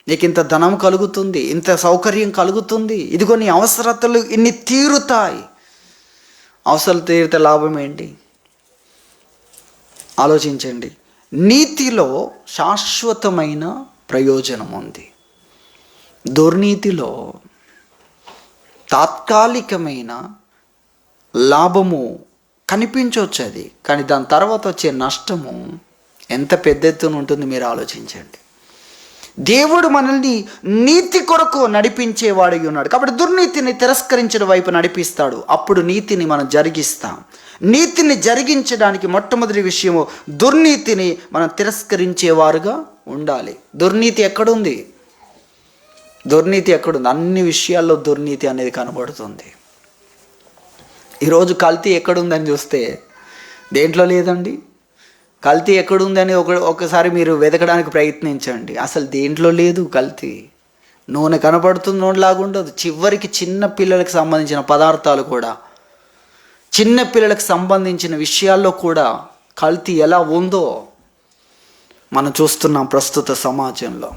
Speaker 1: నీకు ఇంత ధనం కలుగుతుంది, ఇంత సౌకర్యం కలుగుతుంది, ఇదిగో నీ అవసరతలు ఇన్ని తీరుతాయి. అవసరాలు తీరితే లాభం ఏంటి? ఆలోచించండి. నీతిలో శాశ్వతమైన ప్రయోజనం ఉంది. దుర్నీతిలో తాత్కాలికమైన లాభము కనిపించవచ్చు అది, కానీ దాని తర్వాత వచ్చే నష్టము ఎంత పెద్ద ఎత్తున ఉంటుంది మీరు ఆలోచించండి. దేవుడు మనల్ని నీతి కొరకు నడిపించేవాడై ఉన్నాడు. కాబట్టి దుర్నీతిని తిరస్కరించిన వైపు నడిపిస్తాడు. అప్పుడు నీతిని మనం జరిగిస్తాం. నీతిని జరిగించడానికి మొట్టమొదటి విషయము దుర్నీతిని మనం తిరస్కరించేవారుగా ఉండాలి. దుర్నీతి ఎక్కడుంది? దుర్నీతి ఎక్కడుంది? అన్ని విషయాల్లో దుర్నీతి అనేది కనబడుతుంది. ఈరోజు కల్తీ ఎక్కడుందని చూస్తే దేంట్లో లేదండి. కల్తీ ఎక్కడుందని ఒకసారి మీరు వెతకడానికి ప్రయత్నించండి. అసలు దేంట్లో లేదు కల్తీ. నూనె కనపడుతుంది, నూనెలాగా ఉండదు. చివరికి చిన్న పిల్లలకు సంబంధించిన పదార్థాలు కూడా, చిన్న పిల్లలకు సంబంధించిన విషయాల్లో కూడా కల్తీ ఎలా ఉందో మనం చూస్తున్నాం ప్రస్తుత సమాజంలో.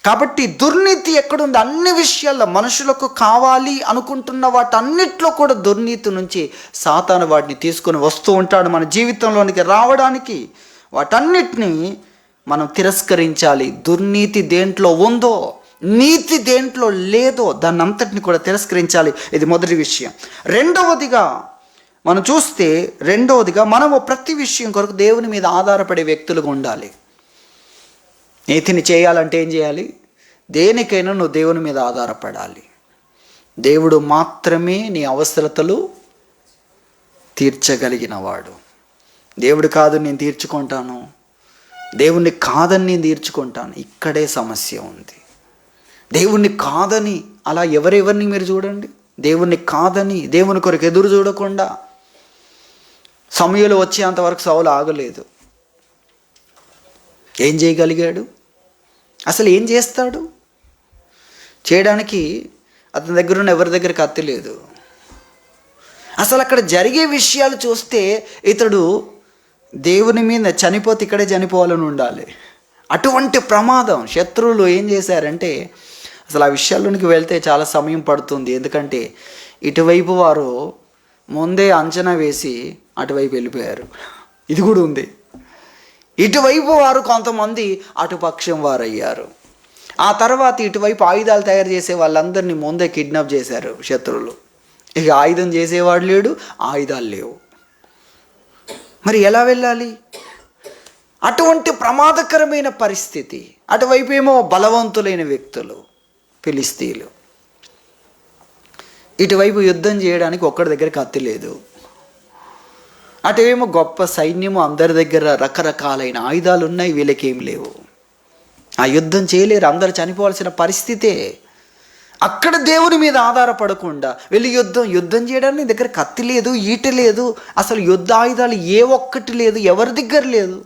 Speaker 1: కాబట్టి దుర్నీతి ఎక్కడుంది? అన్ని విషయాల్లో మనుషులకు కావాలి అనుకుంటున్న వాటన్నిటిలో కూడా దుర్నీతి నుంచి సాతాను వాటిని తీసుకొని వస్తూ ఉంటాడు మన జీవితంలోనికి రావడానికి. వాటన్నిటినీ మనం తిరస్కరించాలి. దుర్నీతి దేంట్లో ఉందో, నీతి దేంట్లో లేదో దాన్ని అంతటిని కూడా తిరస్కరించాలి. ఇది మొదటి విషయం. రెండవదిగా మనం చూస్తే, మనము ప్రతి విషయం కొరకు దేవుని మీద ఆధారపడే వ్యక్తులుగా ఉండాలి. నీతిని చేయాలంటే ఏం చేయాలి? దేనికైనా నువ్వు దేవుని మీద ఆధారపడాలి. దేవుడు మాత్రమే నీ అవసరతలు తీర్చగలిగినవాడు. దేవుడు కాదు నేను తీర్చుకుంటాను, దేవుణ్ణి కాదని నేను తీర్చుకుంటాను, ఇక్కడే సమస్య ఉంది. దేవుణ్ణి కాదని అలా ఎవరెవరిని మీరు చూడండి. దేవుణ్ణి కాదని దేవుని కొరకు ఎదురు చూడకుండా సమయంలో వచ్చేంతవరకు సౌలు ఆగలేదు. ఏం చేయగలిగాడు? అసలు ఏం చేస్తాడు? చేయడానికి అతని దగ్గర ఉన్న ఎవరి దగ్గర కత్తి లేదు. అసలు అక్కడ జరిగే విషయాలు చూస్తే ఇతడు దేవుని మీద చనిపోతే ఇక్కడే చనిపోవాలని ఉండాలి. అటువంటి ప్రమాదం. శత్రువులు ఏం చేశారంటే, అసలు ఆ విషయాల్లోనికి వెళ్తే చాలా సమయం పడుతుంది. ఎందుకంటే ఇటువైపు వారు ముందే అంచనా వేసి అటువైపు వెళ్ళిపోయారు. ఇది కూడా ఉంది. ఇటువైపు వారు కొంతమంది అటుపక్షం వారయ్యారు. ఆ తర్వాత ఇటువైపు ఆయుధాలు తయారు చేసే వాళ్ళందరినీ ముందే కిడ్నాప్ చేశారు శత్రువులు. ఇక ఆయుధం చేసేవాడు లేడు, ఆయుధాలు లేవు. మరి ఎలా వెళ్ళాలి? అటువంటి ప్రమాదకరమైన పరిస్థితి. అటువైపు ఏమో బలవంతులైన వ్యక్తులు ఫిలిస్తీయులు, ఇటువైపు యుద్ధం చేయడానికి ఒక్కడి దగ్గర కత్తి లేదు. అటువేమో గొప్ప సైన్యము, అందరి దగ్గర రకరకాలైన ఆయుధాలు ఉన్నాయి, వీళ్ళకేం లేవు. ఆ యుద్ధం చేయలేరు, అందరు చనిపోవాల్సిన పరిస్థితే. అక్కడ దేవుని మీద ఆధారపడకుండా వెళ్ళి యుద్ధం చేయడానికి దగ్గర కత్తి లేదు, ఈట లేదు, అసలు యుద్ధ ఆయుధాలు ఏ ఒక్కటి లేదు, ఎవరి దగ్గర లేదు.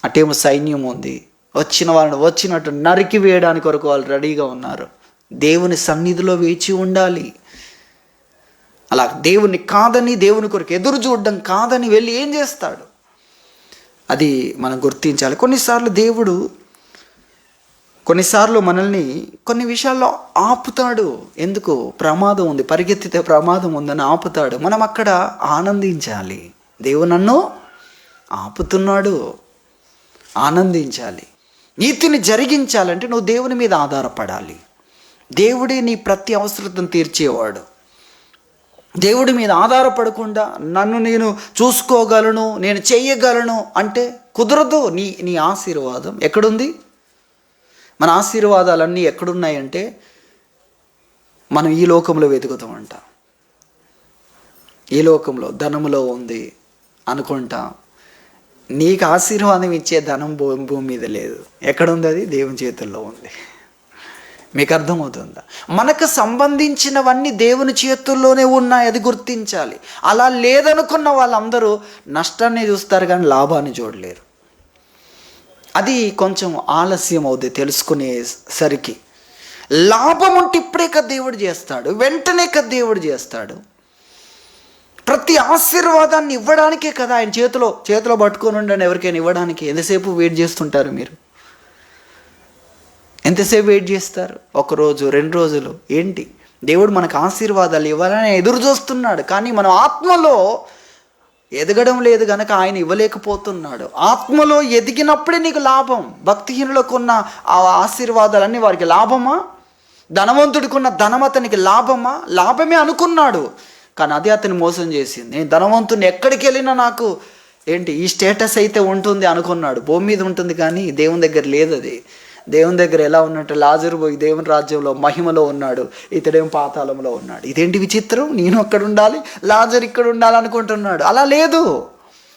Speaker 1: అటేమో సైన్యం ఉంది, వచ్చిన వాళ్ళని వచ్చినట్టు నరికి వేయడానికి కొరకు వాళ్ళు రెడీగా ఉన్నారు. దేవుని సన్నిధిలో వేచి ఉండాలి. అలా దేవుని కాదని, దేవుని కొరకు ఎదురు చూడడం కాదని వెళ్ళి ఏం చేస్తాడు? అది మనం గుర్తించాలి. కొన్నిసార్లు మనల్ని కొన్ని విషయాల్లో ఆపుతాడు. ఎందుకు? ప్రమాదం ఉంది, పరిగెత్తితే ప్రమాదం ఉందని ఆపుతాడు. మనం అక్కడ ఆనందించాలి. దేవుడు నన్ను ఆపుతున్నాడు, ఆనందించాలి. నీతిని జరిగించాలంటే నువ్వు దేవుని మీద ఆధారపడాలి. దేవుడే నీ ప్రతి అవసరతను తీర్చేవాడు. దేవుడి మీద ఆధారపడకుండా నన్ను నేను చూసుకోగలను, నేను చెయ్యగలను అంటే కుదరదు. నీ ఆశీర్వాదం ఎక్కడుంది? మన ఆశీర్వాదాలన్నీ ఎక్కడున్నాయంటే మనం ఈ లోకంలో వెతుకుతామంట. ఈ లోకంలో ధనములో ఉంది అనుకుంటా. నీకు ఆశీర్వాదం ఇచ్చే ధనం భూమి మీద లేదు. ఎక్కడుంది? అది దేవుని చేతుల్లో ఉంది. మీకు అర్థమవుతుందా? మనకు సంబంధించినవన్నీ దేవుని చేతుల్లోనే ఉన్నాయి, అది గుర్తించాలి. అలా లేదనుకున్న వాళ్ళందరూ నష్టాన్ని చూస్తారు కానీ లాభాన్ని చూడలేరు. అది కొంచెం ఆలస్యం అవుద్ది తెలుసుకునేసరికి. లాభం ఉంటే ఇప్పుడే కదా దేవుడు చేస్తాడు, వెంటనే కదా దేవుడు చేస్తాడు. ప్రతి ఆశీర్వాదాన్ని ఇవ్వడానికే కదా ఆయన చేతిలో పట్టుకొని ఉండని ఎవరికైనా ఇవ్వడానికి. ఎంతసేపు వెయిట్ చేస్తుంటారు మీరు? ఎంతసేపు వెయిట్ చేస్తారు? 1 రోజు 2 రోజులు ఏంటి? దేవుడు మనకు ఆశీర్వాదాలు ఇవ్వాలని ఎదురు చూస్తున్నాడు. కానీ మనం ఆత్మలో ఎదగడం లేదు కనుక ఆయన ఇవ్వలేకపోతున్నాడు. ఆత్మలో ఎదిగినప్పుడే నీకు లాభం. భక్తిహీనులకు ఉన్న ఆ ఆశీర్వాదాలన్నీ వారికి లాభమా? ధనవంతుడికి ఉన్న ధనం అతనికి లాభమా? లాభమే అనుకున్నాడు, కానీ అదే అతన్ని మోసం చేసింది. నేను ధనవంతుని ఎక్కడికి వెళ్ళినా నాకు ఈ స్టేటస్ అయితే ఉంటుంది అనుకున్నాడు. భూమి మీద ఉంటుంది కానీ దేవుని దగ్గర లేదు. అది దేవుని దగ్గర ఎలా ఉన్నట్టు లాజరు పోయి దేవుని రాజ్యంలో మహిమలో ఉన్నాడు, ఇతడేం పాతాళంలో ఉన్నాడు. ఇదేంటి విచిత్రం, నేను అక్కడ ఉండాలి, లాజరు ఇక్కడ ఉండాలనుకుంటున్నాడు. అలా లేదు.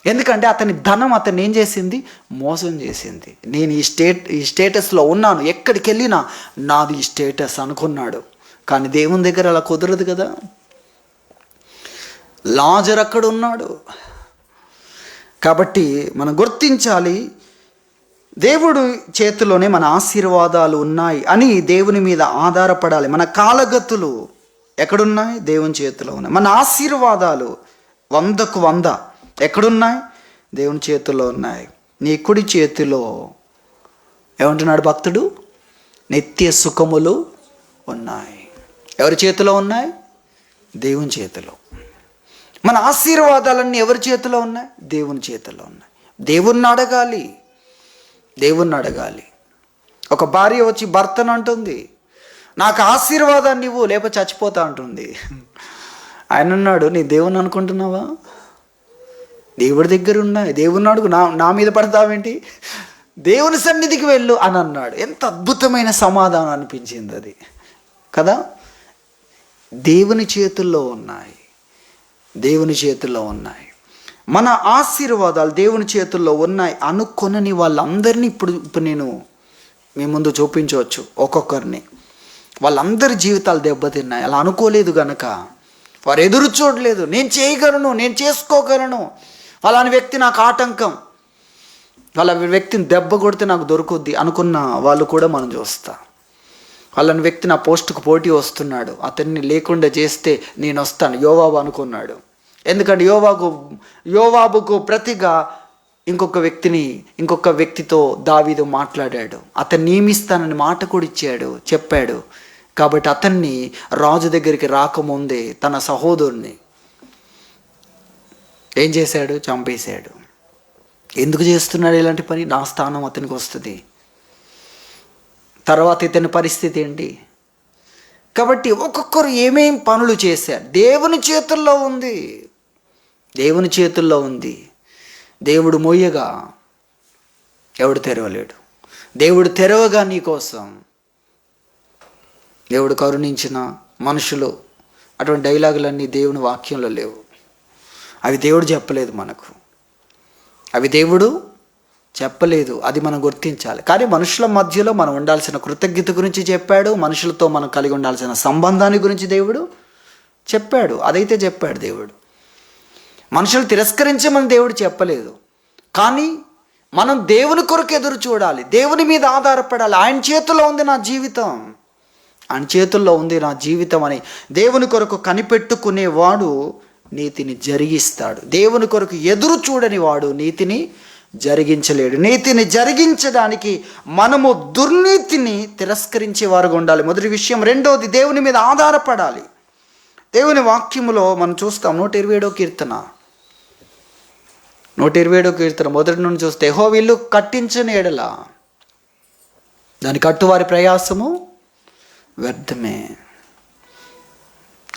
Speaker 1: ఎందుకంటే అతని ధనం అతన్ని ఏం చేసింది, మోసం చేసింది. నేను ఈ స్టేటస్లో ఉన్నాను, ఎక్కడికి వెళ్ళినా నాది ఈ స్టేటస్ అనుకున్నాడు. కానీ దేవుని దగ్గర అలా కుదరదు కదా. లాజరు అక్కడ ఉన్నాడు. కాబట్టి మనం గుర్తించాలి, దేవుడు చేతిలోనే మన ఆశీర్వాదాలు ఉన్నాయి అని దేవుని మీద ఆధారపడాలి. మన కాలగతులు ఎక్కడున్నాయి, దేవుని చేతిలో ఉన్నాయి. మన ఆశీర్వాదాలు 100కు 100 ఎక్కడున్నాయి, దేవుని చేతిలో ఉన్నాయి. నీ కుడి చేతిలో ఏమంటున్నాడు భక్తుడు, నిత్య సుఖములు ఉన్నాయి. ఎవరి చేతిలో ఉన్నాయి, దేవుని చేతిలో. మన ఆశీర్వాదాలన్నీ ఎవరి చేతిలో ఉన్నాయి, దేవుని చేతిలో ఉన్నాయి. దేవుణ్ణి అడగాలి, దేవుణ్ణి అడగాలి. ఒక భార్య వచ్చి భర్తను అంటుంది, నాకు ఆశీర్వాదాన్ని ఇవ్వు లేకపోతే చచ్చిపోతా అంటుంది. ఆయన అన్నాడు, నీ దేవుణ్ణి అనుకుంటున్నావా, దేవుడి దగ్గర ఉన్నాయి, దేవుణ్ణి అడుగు, నా మీద పడతావేంటి, దేవుని సన్నిధికి వెళ్ళు అని అన్నాడు. ఎంత అద్భుతమైన సమాధానం అనిపించింది అది కదా. దేవుని చేతుల్లో ఉన్నాయి, దేవుని చేతుల్లో ఉన్నాయి. మన ఆశీర్వాదాలు దేవుని చేతుల్లో ఉన్నాయి అనుకొనని వాళ్ళందరినీ ఇప్పుడు నేను మీ ముందు చూపించవచ్చు. ఒక్కొక్కరిని వాళ్ళందరి జీవితాలు దెబ్బతిన్నాయి. అలా అనుకోలేదు గనక వారు ఎదురు చూడలేదు. నేను చేయగలను, నేను చేసుకోగలను, వాళ్ళని వ్యక్తి నాకు ఆటంకం, వాళ్ళ వ్యక్తిని దెబ్బ కొడితే నాకు దొరుకుద్ది అనుకున్న వాళ్ళు కూడా మనం చూస్తాం. వాళ్ళని వ్యక్తి నా పోస్టుకు పోటీ వస్తున్నాడు, అతన్ని లేకుండా చేస్తే నేను వస్తాను, యోవాబు అనుకున్నాడు. ఎందుకంటే యోవాబుకు ప్రతిగా ఇంకొక వ్యక్తితో దావీదు మాట్లాడాడు. అతన్ని నియమిస్తానని మాట కూడా చెప్పాడు. కాబట్టి అతన్ని రాజు దగ్గరికి రాకముందే తన సహోదరుని ఏం చేశాడు, చంపేశాడు. ఎందుకు చేస్తున్నాడు ఇలాంటి పని, నా స్థానం అతనికి వస్తుంది. తర్వాత ఇతని పరిస్థితి ఏంటి. కాబట్టి ఒక్కొక్కరు ఏమేం పనులు చేశారు, దేవుని చేతుల్లో ఉంది, దేవుని చేతుల్లో ఉంది. దేవుడు మోయగా ఎవడు తెరవలేడు, దేవుడు తెరవగా నీకోసం దేవుడు కరుణించిన మనుషులు, అటువంటి డైలాగులన్నీ దేవుని వాక్యంలో లేవు. అవి దేవుడు చెప్పలేదు మనకు, అవి దేవుడు చెప్పలేదు. అది మనం గుర్తించాలి. కానీ మనుషుల మధ్యలో మనం ఉండాల్సిన కృతజ్ఞత గురించి చెప్పాడు, మనుషులతో మనం కలిగి ఉండాల్సిన సంబంధాన్ని గురించి దేవుడు చెప్పాడు. అదైతే చెప్పాడు దేవుడు. మనుషులు తిరస్కరించమని దేవుడు చెప్పలేదు. కానీ మనం దేవుని కొరకు ఎదురు చూడాలి, దేవుని మీద ఆధారపడాలి. ఆయన చేతుల్లో ఉంది నా జీవితం, ఆయన చేతుల్లో ఉంది నా జీవితం అని దేవుని కొరకు కనిపెట్టుకునేవాడు నీతిని జరిగిస్తాడు. దేవుని కొరకు ఎదురు చూడని వాడు నీతిని జరిగించలేడు. నీతిని జరిగించడానికి మనము దుర్నీతిని తిరస్కరించే వారుగా ఉండాలి. మొదటి విషయం. రెండోది, దేవుని మీద ఆధారపడాలి. దేవుని వాక్యములో మనం చూస్తాం 127వ కీర్తన 127వ కీర్తన మొదటి నుండి చూస్తే, యెహోవా ఇల్లు కట్టించని ఎడల దాని కట్టువారి ప్రయాసము వ్యర్థమే.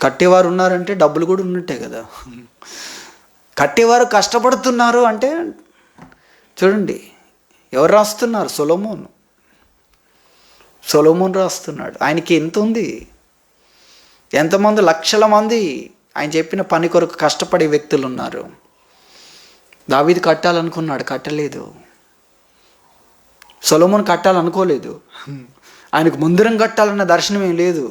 Speaker 1: కట్టేవారు ఉన్నారంటే డబ్బులు కూడా ఉన్నట్టే కదా. కట్టేవారు కష్టపడుతున్నారు అంటే చూడండి ఎవరు రాస్తున్నారు, సొలొమోన్ రాస్తున్నాడు. ఆయనకి ఎంత ఉంది, ఎంతమంది లక్షల మంది ఆయన చెప్పిన పని కొరకు కష్టపడే వ్యక్తులు ఉన్నారు. దావీదు కట్టాలనుకున్నాడు, కట్టలేదు. సొలొమోన్ కట్టాలనుకోలేదు. ఆయనకు మందిరం కట్టాలన్న దర్శనం ఏం లేదు.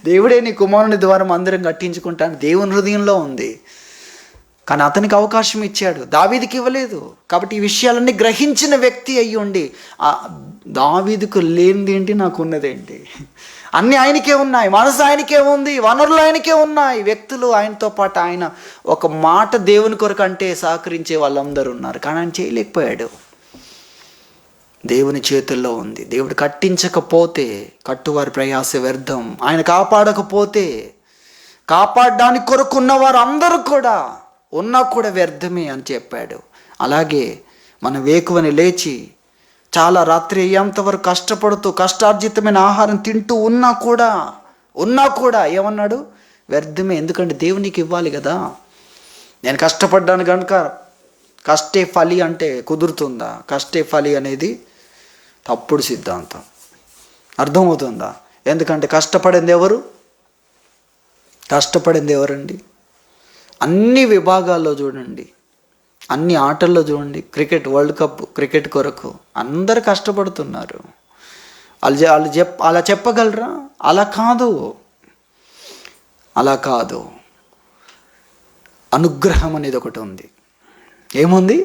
Speaker 1: దేవుడే నీ కుమారుని ద్వారా మందిరం కట్టించుకుంటాను దేవుని హృదయంలో ఉంది. కానీ అతనికి అవకాశం ఇచ్చాడు, దావీదుకి ఇవ్వలేదు. కాబట్టి ఈ విషయాలన్నీ గ్రహించిన వ్యక్తి అయ్యి ఉండి, దావీదుకు లేనిదేంటి, నాకు ఉన్నదేంటి, అన్నీ ఆయనకే ఉన్నాయి, మనసు ఆయనకే ఉంది, వనరులు ఆయనకే ఉన్నాయి, వ్యక్తులు ఆయనతో పాటు. ఆయన ఒక మాట దేవుని కొరకు అంటే సహకరించే వాళ్ళందరూ ఉన్నారు, కానీ ఆయన చేయలేకపోయాడు. దేవుని చేతుల్లో ఉంది. దేవుడు కట్టించకపోతే కట్టువారి ప్రయాస వ్యర్థం. ఆయన కాపాడకపోతే కాపాడడానికి కొరకు ఉన్నవారు అందరూ కూడా ఉన్నా కూడా వ్యర్థమే అని చెప్పాడు. అలాగే మనం వేకువని లేచి చాలా రాత్రి అయ్యేంతవరకు కష్టపడుతూ కష్టార్జితమైన ఆహారం తింటూ ఉన్నా కూడా ఏమన్నాడు, వ్యర్థమే. ఎందుకంటే దేవునికి ఇవ్వాలి కదా. నేను కష్టపడ్డాను కనుక కష్టే ఫలి అంటే కుదురుతుందా? కష్టే ఫలి అనేది తప్పుడు సిద్ధాంతం. అర్థమవుతుందా? ఎందుకంటే కష్టపడింది ఎవరండి? అన్ని విభాగాల్లో చూడండి, అన్ని ఆటల్లో చూడండి, వరల్డ్ కప్ క్రికెట్ కొరకు అందరు కష్టపడుతున్నారు. అలా చెప్పగలరా? అలా కాదు. అనుగ్రహం అనేది ఒకటి ఉంది. ఏముంది?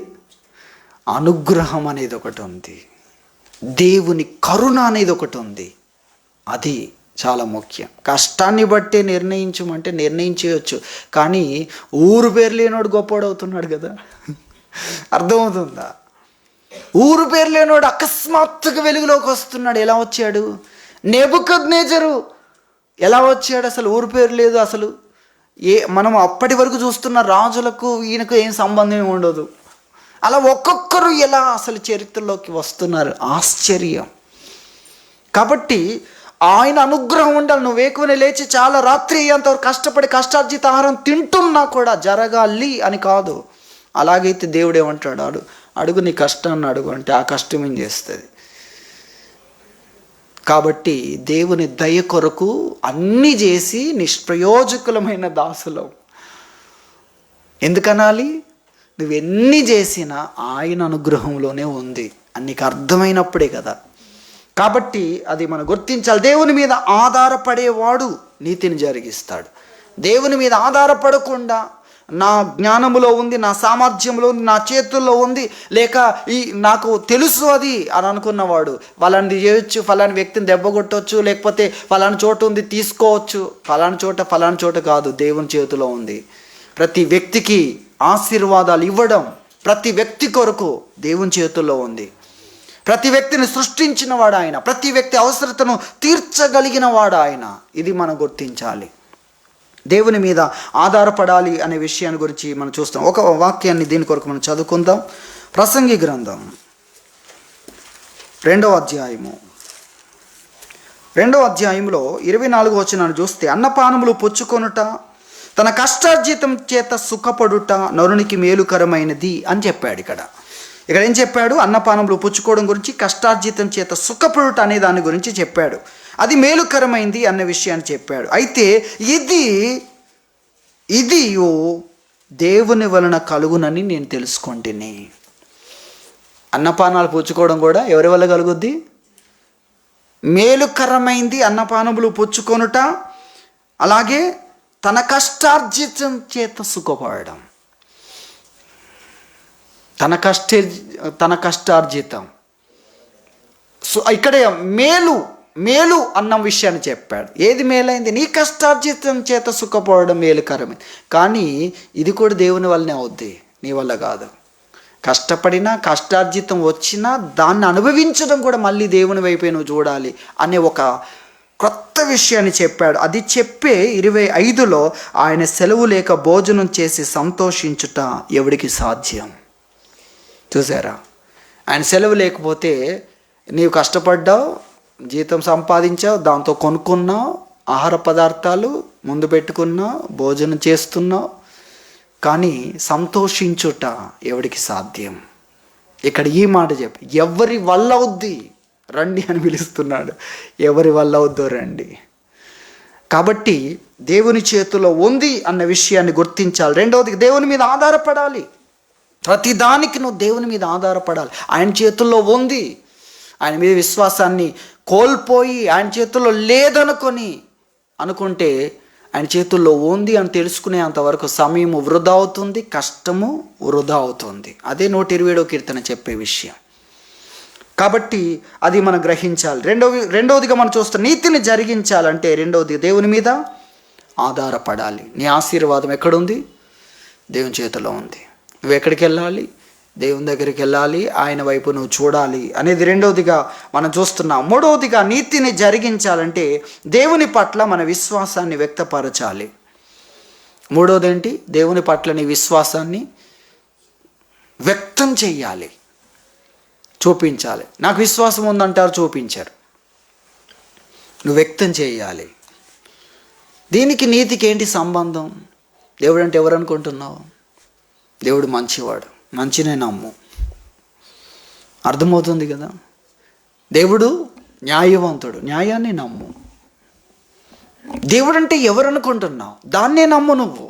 Speaker 1: అనుగ్రహం అనేది ఒకటి ఉంది. దేవుని కరుణ అనేది ఒకటి ఉంది. అది చాలా ముఖ్యం. కష్టాన్ని బట్టే నిర్ణయించమంటే నిర్ణయించేయచ్చు, కానీ ఊరు పేరు లేనోడు గొప్పవాడు అవుతున్నాడు కదా. అర్థమవుతుందా? ఊరు పేరు లేనోడు అకస్మాత్తుగా వెలుగులోకి వస్తున్నాడు. ఎలా వచ్చాడు? నెబుకద్నెజరు ఎలా వచ్చాడు? అసలు ఊరు పేరు లేదు. అసలు మనం అప్పటి వరకు చూస్తున్న రాజులకు ఈయనకు ఏం సంబంధం ఉండదు. అలా ఒక్కొక్కరు ఎలా అసలు చరిత్రలోకి వస్తున్నారు, ఆశ్చర్యం. కాబట్టి ఆయన అనుగ్రహం ఉండాలి. నువ్వు వేకువనే లేచి చాలా రాత్రి అయ్యేంతవరకు కష్టపడి కష్టార్జిత ఆహారం తింటున్నా కూడా జరగాలి అని కాదు. అలాగైతే దేవుడు ఏమంటాడు? అడుగు, నీ కష్టాన్ని అడుగు అంటే ఆ కష్టం ఏం చేస్తుంది. కాబట్టి దేవుని దయ కొరకు అన్నీ చేసి నిష్ప్రయోజకులమైన దాసులం. ఎందుకనాలి? నువ్వెన్ని చేసినా ఆయన అనుగ్రహంలోనే ఉంది అని నీకు అర్థమైనప్పుడే కదా. కాబట్టి అది మనం గుర్తించాలి. దేవుని మీద ఆధారపడేవాడు నీతిని జరిగిస్తాడు. దేవుని మీద ఆధారపడకుండా నా జ్ఞానములో ఉంది, నా సామర్థ్యంలో ఉంది, నా చేతుల్లో ఉంది, లేక నాకు తెలుసు అది అని అనుకున్నవాడు ఫలాని చేయొచ్చు, ఫలాని వ్యక్తిని దెబ్బ కొట్టవచ్చు, లేకపోతే ఫలాని చోట ఉంది తీసుకోవచ్చు. ఫలాని చోట కాదు, దేవుని చేతిలో ఉంది. ప్రతి వ్యక్తికి ఆశీర్వాదాలు ఇవ్వడం ప్రతి వ్యక్తి కొరకు దేవుని చేతుల్లో ఉంది. ప్రతి వ్యక్తిని సృష్టించిన వాడు ఆయన, ప్రతి వ్యక్తి అవసరతను తీర్చగలిగిన వాడు ఆయన. ఇది మనం గుర్తించాలి. దేవుని మీద ఆధారపడాలి అనే విషయాన్ని గురించి మనం చూస్తాం. ఒక వాక్యాన్ని దీని కొరకు మనం చదువుకుందాం. ప్రసంగి గ్రంథం 2వ అధ్యాయంలో 24వ వచనాన్ని చూస్తే, అన్నపానములు పుచ్చుకొనుట, తన కష్టార్జితం చేత సుఖపడుట నరునికి మేలుకరమైనది అని చెప్పాడు. ఇక్కడ ఏం చెప్పాడు? అన్నపానములు పుచ్చుకోవడం గురించి, కష్టార్జితం చేత సుఖపడుట అనే దాని గురించి చెప్పాడు. అది మేలుకరమైంది అన్న విషయాన్ని చెప్పాడు. అయితే ఇది దేవుని వలన కలుగునని నేను తెలుసుకుంటుని. అన్నపానాలు పుచ్చుకోవడం కూడా ఎవరి వల్ల కలుగుద్ది? మేలుకరమైంది అన్నపానములు పుచ్చుకొనుట, అలాగే తన కష్టార్జితం చేత సుఖపడడం. తన కష్టార్జితం. ఇక్కడ మేలు అన్న విషయాన్ని చెప్పాడు. ఏది మేలైంది? నీ కష్టార్జితం చేత సుఖపడడం మేలుకరమైంది. కానీ ఇది కూడా దేవుని వల్లనే అవుద్ది, నీ వల్ల కాదు. కష్టపడినా, కష్టార్జితం వచ్చినా దాన్ని అనుభవించడం కూడా మళ్ళీ దేవుని వైపే నువ్వు చూడాలి అనే ఒక కొత్త విషయాన్ని చెప్పాడు. అది చెప్పే 25లో ఆయన సెలవు లేక భోజనం చేసి సంతోషించుట ఎవడికి సాధ్యం? చూసారా? ఆయన సెలవు లేకపోతే నీవు కష్టపడ్డావు, జీతం సంపాదించావు, దాంతో కొనుక్కున్నావు, ఆహార పదార్థాలు ముందు పెట్టుకున్నావు, భోజనం చేస్తున్నావు, కానీ సంతోషించుట ఎవడికి సాధ్యం? ఇక్కడ ఈ మాట చెప్పి, ఎవరి వల్ల అవుద్ది రండి అని పిలుస్తున్నాడు. ఎవరి వల్ల అవుద్దో రండి. కాబట్టి దేవుని చేతిలో ఉంది అన్న విషయాన్ని గుర్తించాలి. రెండవది, దేవుని మీద ఆధారపడాలి. ప్రతిదానికి నువ్వు దేవుని మీద ఆధారపడాలి. ఆయన చేతుల్లో ఉంది. ఆయన మీద విశ్వాసాన్ని కోల్పోయి ఆయన చేతుల్లో లేదనుకొని అనుకుంటే ఆయన చేతుల్లో ఉంది అని తెలుసుకునే అంతవరకు సమయం వృధా అవుతుంది, కష్టము వృధా అవుతుంది. అదే 127వ కీర్తన చెప్పే విషయం. కాబట్టి అది మనం గ్రహించాలి. రెండవదిగా మనం చూస్తాం, నీతిని జరిగించాలంటే రెండవది దేవుని మీద ఆధారపడాలి. నీ ఆశీర్వాదం ఎక్కడుంది? దేవుని చేతిలో ఉంది. నువ్వు ఎక్కడికి వెళ్ళాలి? దేవుని దగ్గరికి వెళ్ళాలి, ఆయన వైపు నువ్వు చూడాలి అనేది రెండవదిగా మనం చూస్తున్నాం. మూడవదిగా నీతిని జరిగించాలంటే దేవుని పట్ల మన విశ్వాసాన్ని వ్యక్తపరచాలి. మూడవది ఏంటి? దేవుని పట్ల నీ విశ్వాసాన్ని వ్యక్తం చెయ్యాలి, చూపించాలి. నాకు విశ్వాసం ఉందంటారు, చూపించారు. నువ్వు వ్యక్తం చేయాలి. దీనికి నీతికి ఏంటి సంబంధం? దేవుడు అంటే ఎవరు అనుకుంటున్నావు? దేవుడు మంచివాడు, మంచినే నమ్ము. అర్థమవుతుంది కదా? దేవుడు న్యాయవంతుడు, న్యాయాన్ని నమ్ము. దేవుడు అంటే ఎవరు అనుకుంటున్నావు? దాన్నే నమ్ము నువ్వు.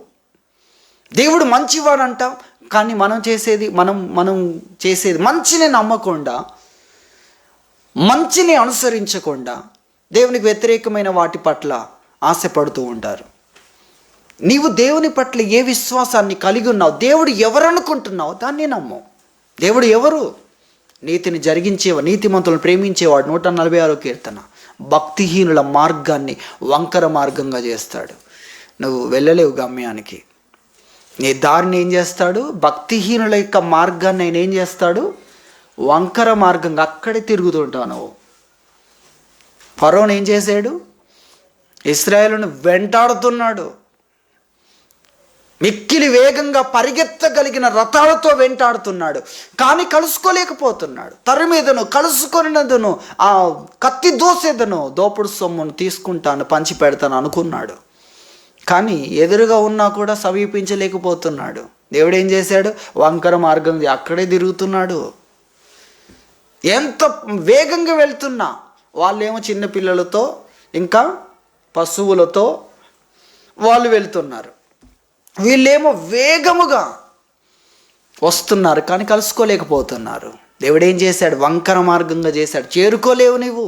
Speaker 1: దేవుడు మంచివాడు అంటావు, కానీ మనం చేసేది మంచిని నమ్మకుండా, మంచిని అనుసరించకుండా దేవునికి వ్యతిరేకమైన వాటి పట్ల ఆశపడుతూ ఉంటారు. నీవు దేవుని పట్ల ఏ విశ్వాసాన్ని కలిగి ఉన్నావు, దేవుడు ఎవరు అనుకుంటున్నావు, దాన్ని నమ్ము. దేవుడు ఎవరు? నీతిని జరిగించేవాడు, నీతిమంతులను ప్రేమించేవాడు. 146 కీర్తన. భక్తిహీనుల మార్గాన్ని వంకర మార్గంగా చేస్తాడు. నువ్వు వెళ్ళలేవు గమ్యానికి. నీ దారిని ఏం చేస్తాడు? భక్తిహీనుల యొక్క మార్గాన్ని ఆయన ఏం చేస్తాడు? వంకర మార్గంగా అక్కడే తిరుగుతుంటావు నువ్వు. ఫరోను ఏం చేశాడు? ఇశ్రాయేలును వెంటాడుతున్నాడు. మిక్కిలి వేగంగా పరిగెత్తగలిగిన రథాలతో వెంటాడుతున్నాడు, కానీ కలుసుకోలేకపోతున్నాడు. తరిమీదను, కలుసుకొనినదును, ఆ కత్తి దోసేదను, దోపుడు సొమ్మును తీసుకుంటాను, పంచి పెడతాను అనుకున్నాడు. కానీ ఎదురుగా ఉన్నా కూడా సమీపించలేకపోతున్నాడు. దేవుడు ఏం చేశాడు? వంకర మార్గం అక్కడే తిరుగుతున్నాడు. ఎంత వేగంగా వెళ్తున్నా వాళ్ళేమో చిన్నపిల్లలతో ఇంకా పశువులతో వాళ్ళు వెళ్తున్నారు, వీళ్ళేమో వేగముగా వస్తున్నారు, కానీ కలుసుకోలేకపోతున్నారు. దేవుడు ఏం చేశాడు? వంకర మార్గంగా చేశాడు. చేరుకోలేవు నువ్వు.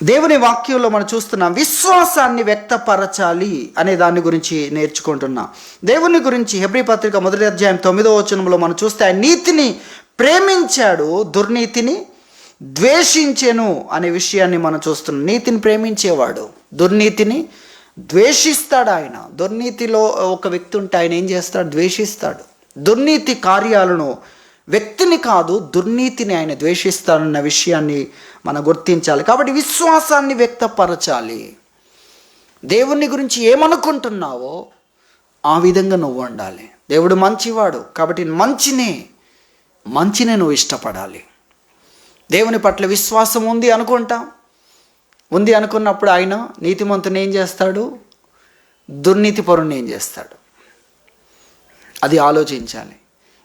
Speaker 1: దేవుని వాక్యంలో మనం చూస్తున్నాం, విశ్వాసాన్ని వ్యక్తపరచాలి అనే దాని గురించి నేర్చుకుంటున్నాం. దేవుని గురించి హెబ్రీ పత్రిక 1వ అధ్యాయం 9వ వచనంలో మనం చూస్తే, ఆయన నీతిని ప్రేమించాడు, దుర్నీతిని ద్వేషించెను అనే విషయాన్ని మనం చూస్తున్నాం. నీతిని ప్రేమించేవాడు దుర్నీతిని ద్వేషిస్తాడు. ఆయన దుర్నీతిలో ఒక వ్యక్తి ఉంటే ఆయన ఏం చేస్తాడు? ద్వేషిస్తాడు. దుర్నీతి కార్యాలను, వ్యక్తిని కాదు దుర్నీతిని ఆయన ద్వేషిస్తాడన్న విషయాన్ని మనం గుర్తించాలి. కాబట్టి విశ్వాసాన్ని వ్యక్తపరచాలి. దేవుని గురించి ఏమనుకుంటున్నావో ఆ విధంగా నువ్వు ఉండాలి. దేవుడు మంచివాడు కాబట్టి మంచినే నువ్వు ఇష్టపడాలి. దేవుని పట్ల విశ్వాసం ఉంది అనుకున్నప్పుడు ఆయన నీతిమంతుని ఏం చేస్తాడు? దుర్నీతి పరుణ్ణి ఏం చేస్తాడు? అది ఆలోచించాలి.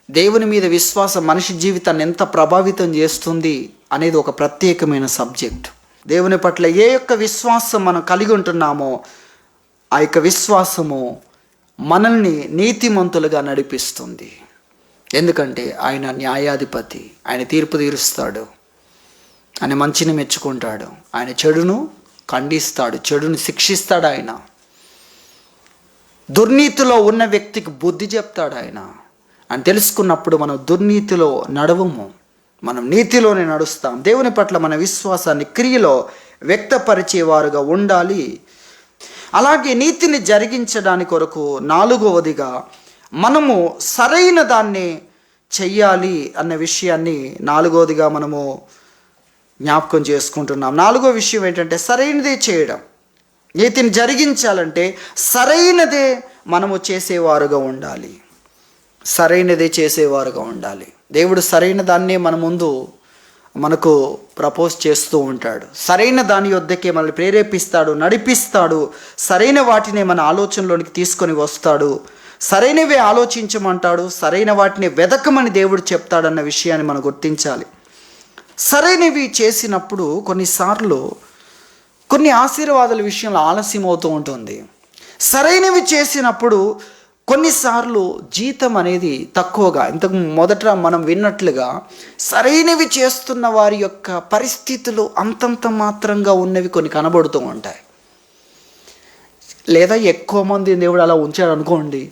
Speaker 1: దేవుని మీద విశ్వాసం మనిషి జీవితాన్ని ఎంత ప్రభావితం చేస్తుంది అనేది ఒక ప్రత్యేకమైన సబ్జెక్ట్. దేవుని పట్ల ఏ యొక్క విశ్వాసం మనం కలిగి ఉంటున్నామో ఆ యొక్క విశ్వాసము మనల్ని నీతిమంతులుగా నడిపిస్తుంది. ఎందుకంటే ఆయన న్యాయాధిపతి, ఆయన తీర్పు తీరుస్తాడు, ఆయన మంచిని మెచ్చుకుంటాడు, ఆయన చెడును ఖండిస్తాడు, చెడును శిక్షిస్తాడు. ఆయన దుర్నీతిలో ఉన్న వ్యక్తికి బుద్ధి చెప్తాడు. ఆయన అని తెలుసుకున్నప్పుడు మనం దుర్నీతిలో నడవము, మనం నీతిలోనే నడుస్తాం. దేవుని పట్ల మన విశ్వాసాన్ని క్రియలో వ్యక్తపరిచేవారుగా ఉండాలి. అలాగే నీతిని జరిగించడానికి కొరకు 4వదిగా మనము సరైన దాన్ని చెయ్యాలి అన్న విషయాన్ని 4వదిగా మనము జ్ఞాపకం చేసుకుంటున్నాం. 4వ విషయం ఏంటంటే సరైనదే చేయడం. నీతిని జరిగించాలంటే సరైనదే మనము చేసేవారుగా ఉండాలి. సరైనదే చేసేవారుగా ఉండాలి. దేవుడు సరైన దాన్నే మన ముందు మనకు ప్రపోజ్ చేస్తూ ఉంటాడు. సరైన దాని యొద్దకే మనల్ని ప్రేరేపిస్తాడు, నడిపిస్తాడు. సరైన వాటినే మన ఆలోచనలోనికి తీసుకొని వస్తాడు. సరైనవే ఆలోచించమంటాడు, సరైన వాటిని వెదకమని దేవుడు చెప్తాడన్న విషయాన్ని మనం గుర్తించాలి. సరైనవి చేసినప్పుడు కొన్నిసార్లు కొన్ని ఆశీర్వాదాల విషయంలో ఆలస్యం అవుతూ ఉంటుంది. సరైనవి చేసినప్పుడు కొన్నిసార్లు జీతం అనేది తక్కువగా, ఇంతకు మొదట మనం విన్నట్లుగా సరైనవి చేస్తున్న వారి యొక్క పరిస్థితులు అంతంత మాత్రంగా ఉన్నవి కొన్ని కనబడుతూ ఉంటాయి. లేదా ఎక్కువ మంది దేవుడు అలా ఉంచాడు అనుకోండి.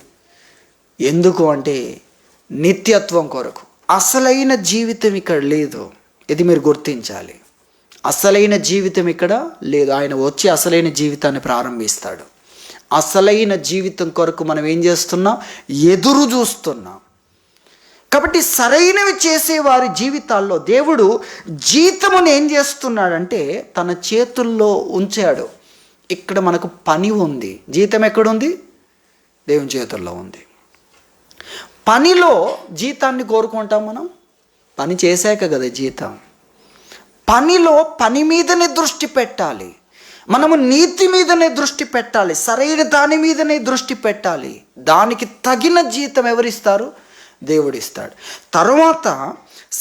Speaker 1: ఎందుకు అంటే నిత్యత్వం కొరకు. అసలైన జీవితం ఇక్కడ లేదు, ఇది మీరు గుర్తించాలి. అసలైన జీవితం ఇక్కడ లేదు. ఆయన వచ్చి అసలైన జీవితాన్ని ప్రారంభిస్తాడు. అసలైన జీవితం కొరకు మనం ఏం చేస్తున్నాం? ఎదురు చూస్తున్నాం. కాబట్టి సరైనవి చేసే వారి జీవితాల్లో దేవుడు జీతమును ఏం చేస్తున్నాడంటే తన చేతుల్లో ఉంచాడు. ఇక్కడ మనకు పని ఉంది. జీతం ఎక్కడుంది? దేవుని చేతుల్లో ఉంది. పనిలో జీతాన్ని కోరుకుంటాం మనం. పని చేశాక కదా జీతం. పనిలో పని మీదనే దృష్టి పెట్టాలి. మనము నీతి మీదనే దృష్టి పెట్టాలి, సరైన దాని మీదనే దృష్టి పెట్టాలి. దానికి తగిన జీతం ఎవరిస్తారు? దేవుడిస్తాడు. తర్వాత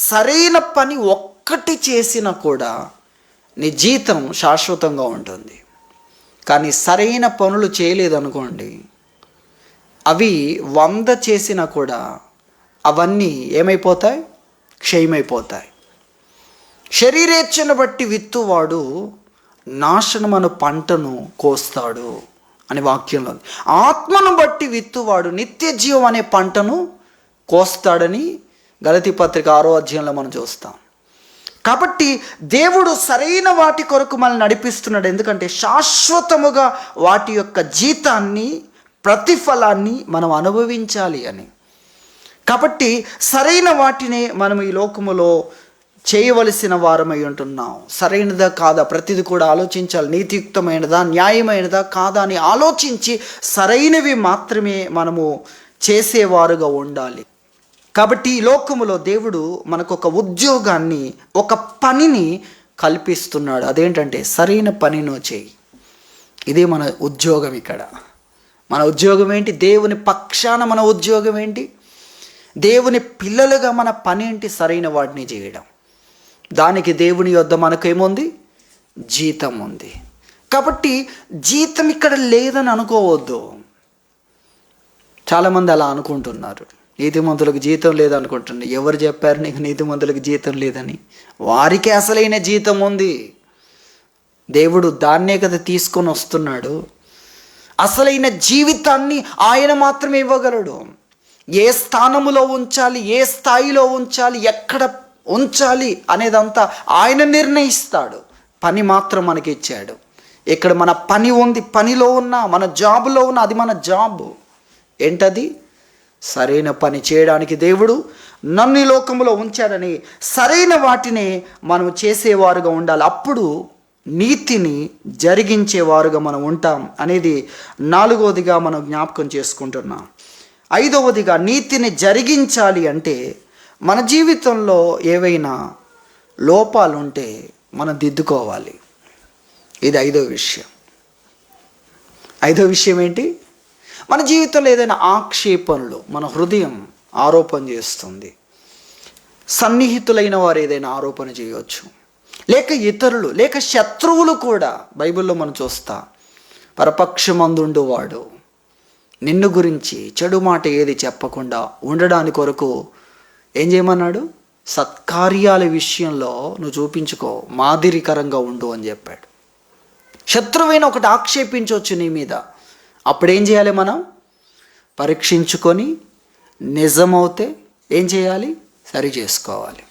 Speaker 1: సరైన పని ఒక్కటి చేసినా కూడా నీ జీతం శాశ్వతంగా ఉంటుంది. కానీ సరైన పనులు చేయలేదనుకోండి, అవి 100 చేసినా కూడా అవన్నీ ఏమైపోతాయి? క్షయమైపోతాయి. శరీరేచ్ఛను బట్టి విత్తువాడు నాశనమను పంటను కోస్తాడు అని వాక్యంలో ఉంది. ఆత్మను బట్టి విత్తువాడు నిత్య జీవం అనే పంటను కోస్తాడని గలతీ పత్రిక 6వ అధ్యాయంలో మనం చూస్తాం. కాబట్టి దేవుడు సరైన వాటి కొరకు మనల్ని నడిపిస్తున్నాడు. ఎందుకంటే శాశ్వతముగా వాటి యొక్క జీతాన్ని, ప్రతిఫలాన్ని మనం అనుభవించాలి అని. కాబట్టి సరైన వాటినే మనం ఈ లోకములో చేయవలసిన వారమై ఉంటున్నాం. సరైనదా కాదా ప్రతిది కూడా ఆలోచించాలి. నీతియుక్తమైనదా, న్యాయమైనదా కాదా అని ఆలోచించి సరైనవి మాత్రమే మనము చేసేవారుగా ఉండాలి. కాబట్టి ఈ లోకములో దేవుడు మనకు ఒక ఉద్యోగాన్ని, ఒక పనిని కల్పిస్తున్నాడు. అదేంటంటే సరైన పనిను చేయి. ఇదే మన ఉద్యోగం. ఇక్కడ మన ఉద్యోగం ఏంటి? దేవుని పక్షాన మన ఉద్యోగం ఏంటి? దేవుని పిల్లలుగా మన పని ఏంటి? సరైన వాటిని చేయడం. దానికి దేవుని యొద్ద మనకేముంది? జీతం ఉంది. కాబట్టి జీతం ఇక్కడ లేదని అనుకోవద్దు. చాలామంది అలా అనుకుంటున్నారు. నీతిమంతులకు జీతం లేదనుకుంటున్నారు. ఎవరు చెప్పారు నీకు నీతిమంతులకు జీతం లేదని? వారికి అసలైన జీతం ఉంది. దేవుడు దాన్నే కదా తీసుకొని వస్తున్నాడు. అసలైన జీవితాన్ని ఆయన మాత్రమే ఇవ్వగలడు. ఏ స్థానములో ఉంచాలి, ఏ స్థాయిలో ఉంచాలి, ఎక్కడ ఉంచాలి అనేదంతా ఆయన నిర్ణయిస్తాడు. పని మాత్రం మనకి ఇచ్చాడు. ఇక్కడ మన పని ఉంది, పనిలో ఉన్న, మన జాబులో ఉన్న, అది మన జాబు. ఏంటది? సరైన పని చేయడానికి దేవుడు నన్ను ఈ లోకములో ఉంచాడని సరైన వాటిని మనం చేసేవారుగా ఉండాలి. అప్పుడు నీతిని జరిగించేవారుగా మనం ఉంటాం అనేది 4వదిగా మనం జ్ఞాపకం చేసుకుంటున్నాం. 5వదిగా నీతిని జరిగించాలి అంటే మన జీవితంలో ఏవైనా లోపాలు ఉంటే మనం దిద్దుకోవాలి. ఇది 5వ విషయం. 5వ విషయం ఏంటి? మన జీవితంలో ఏదైనా ఆక్షేపణలు, మన హృదయం ఆరోపణ చేస్తుంది. సన్నిహితులైన వారు ఏదైనా ఆరోపణ చేయవచ్చు, లేక ఇతరులు, లేక శత్రువులు కూడా. బైబిల్లో మనం చూస్తా, పరపక్షమందుండువాడు నిన్ను గురించి చెడు మాట ఏది చెప్పకుండా ఉండడానికి కొరకు ఏం చేయమన్నాడు? సత్కార్యాల విషయంలో నువ్వు చూపించుకో, మాదిరికరంగా ఉండు అని చెప్పాడు. శత్రువైన ఒకటి ఆక్షేపించవచ్చు నీ మీద, అప్పుడేం చేయాలి? మనం పరీక్షించుకొని నిజమవుతే ఏం చేయాలి? సరి చేసుకోవాలి.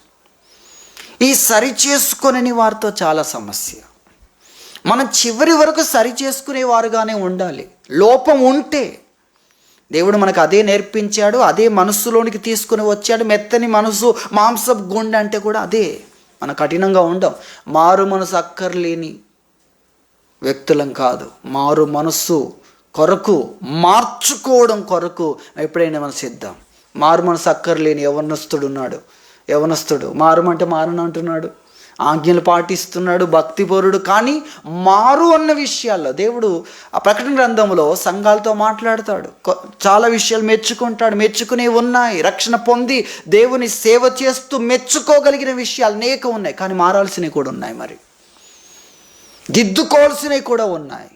Speaker 1: ఈ సరి చేసుకొనని వారితో చాలా సమస్య. మనం చివరి వరకు సరి చేసుకునేవారుగానే ఉండాలి. లోపం ఉంటే దేవుడు మనకు అదే నేర్పించాడు, అదే మనస్సులోనికి తీసుకుని వచ్చాడు. మెత్తని మనసు, మాంసపు గుండె అంటే కూడా అదే. మనం కఠినంగా ఉండం. మారు మనసు అక్కర్లేని వ్యక్తులం కాదు. మారు మనస్సు కొరకు, మార్చుకోవడం కొరకు ఎప్పుడైనా మనం సిద్ధం. మారు మనసు అక్కర్లేని యవనస్తుడు మారమంటే మారను అంటున్నాడు, ఆజ్ఞలు పాటిస్తున్నాడు, భక్తిపరుడు. కానీ మారు అన్న విషయాల్లో దేవుడు ఆ ప్రకటన గ్రంథంలో సంఘాలతో మాట్లాడతాడు. చాలా విషయాలు మెచ్చుకుంటాడు. మెచ్చుకునేవి ఉన్నాయి. రక్షణ పొంది దేవుని సేవ చేస్తూ మెచ్చుకోగలిగిన విషయాలు అనేక ఉన్నాయి. కానీ మారాల్సినవి కూడా ఉన్నాయి, మరి దిద్దుకోవాల్సినవి కూడా ఉన్నాయి.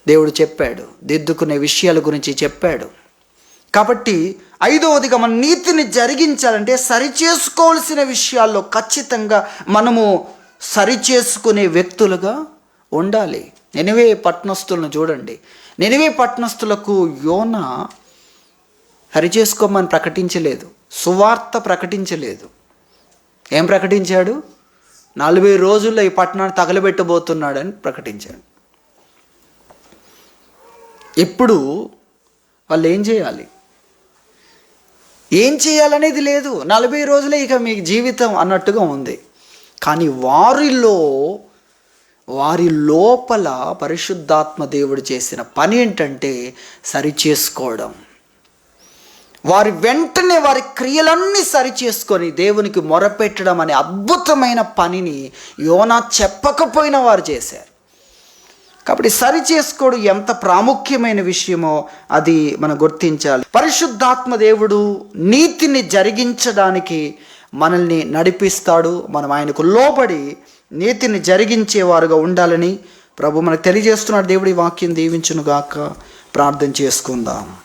Speaker 1: దేవుడు చెప్పాడు, దిద్దుకునే విషయాల గురించి చెప్పాడు. కాబట్టి 5వదిగా మన నీతిని జరిగించాలంటే సరిచేసుకోవాల్సిన విషయాల్లో ఖచ్చితంగా మనము సరిచేసుకునే వ్యక్తులుగా ఉండాలి. నినివే పట్టణస్థులను చూడండి. నినివే పట్టణస్థులకు యోనా సరిచేసుకోమని ప్రకటించలేదు, సువార్త ప్రకటించలేదు. ఏం ప్రకటించాడు? 40 రోజుల్లో ఈ పట్టణాన్ని తగలబెట్టబోతున్నాడని ప్రకటించాడు. ఇప్పుడు వాళ్ళు ఏం చేయాలి, ఏం చేయాలనేది లేదు. 40 రోజులే ఇక మీ జీవితం అన్నట్టుగా ఉంది. కానీ వారి లోపల పరిశుద్ధాత్మ దేవుడు చేసిన పని ఏంటంటే సరిచేసుకోవడం. వారి వెంటనే వారి క్రియలన్నీ సరిచేసుకొని దేవునికి మొరపెట్టడం అనే అద్భుతమైన పనిని యోనా చెప్పకపోయినా వారు చేశారు. కాబట్టి సరి చేసుకోవడం ఎంత ప్రాముఖ్యమైన విషయమో అది మనం గుర్తించాలి. పరిశుద్ధాత్మ దేవుడు నీతిని జరిగించడానికి మనల్ని నడిపిస్తాడు. మనం ఆయనకు లోబడి నీతిని జరిగించేవారుగా ఉండాలని ప్రభు మనకు తెలియజేస్తున్నాడు. దేవుడి వాక్యం దీవించునుగాక. ప్రార్థన చేసుకుందాం.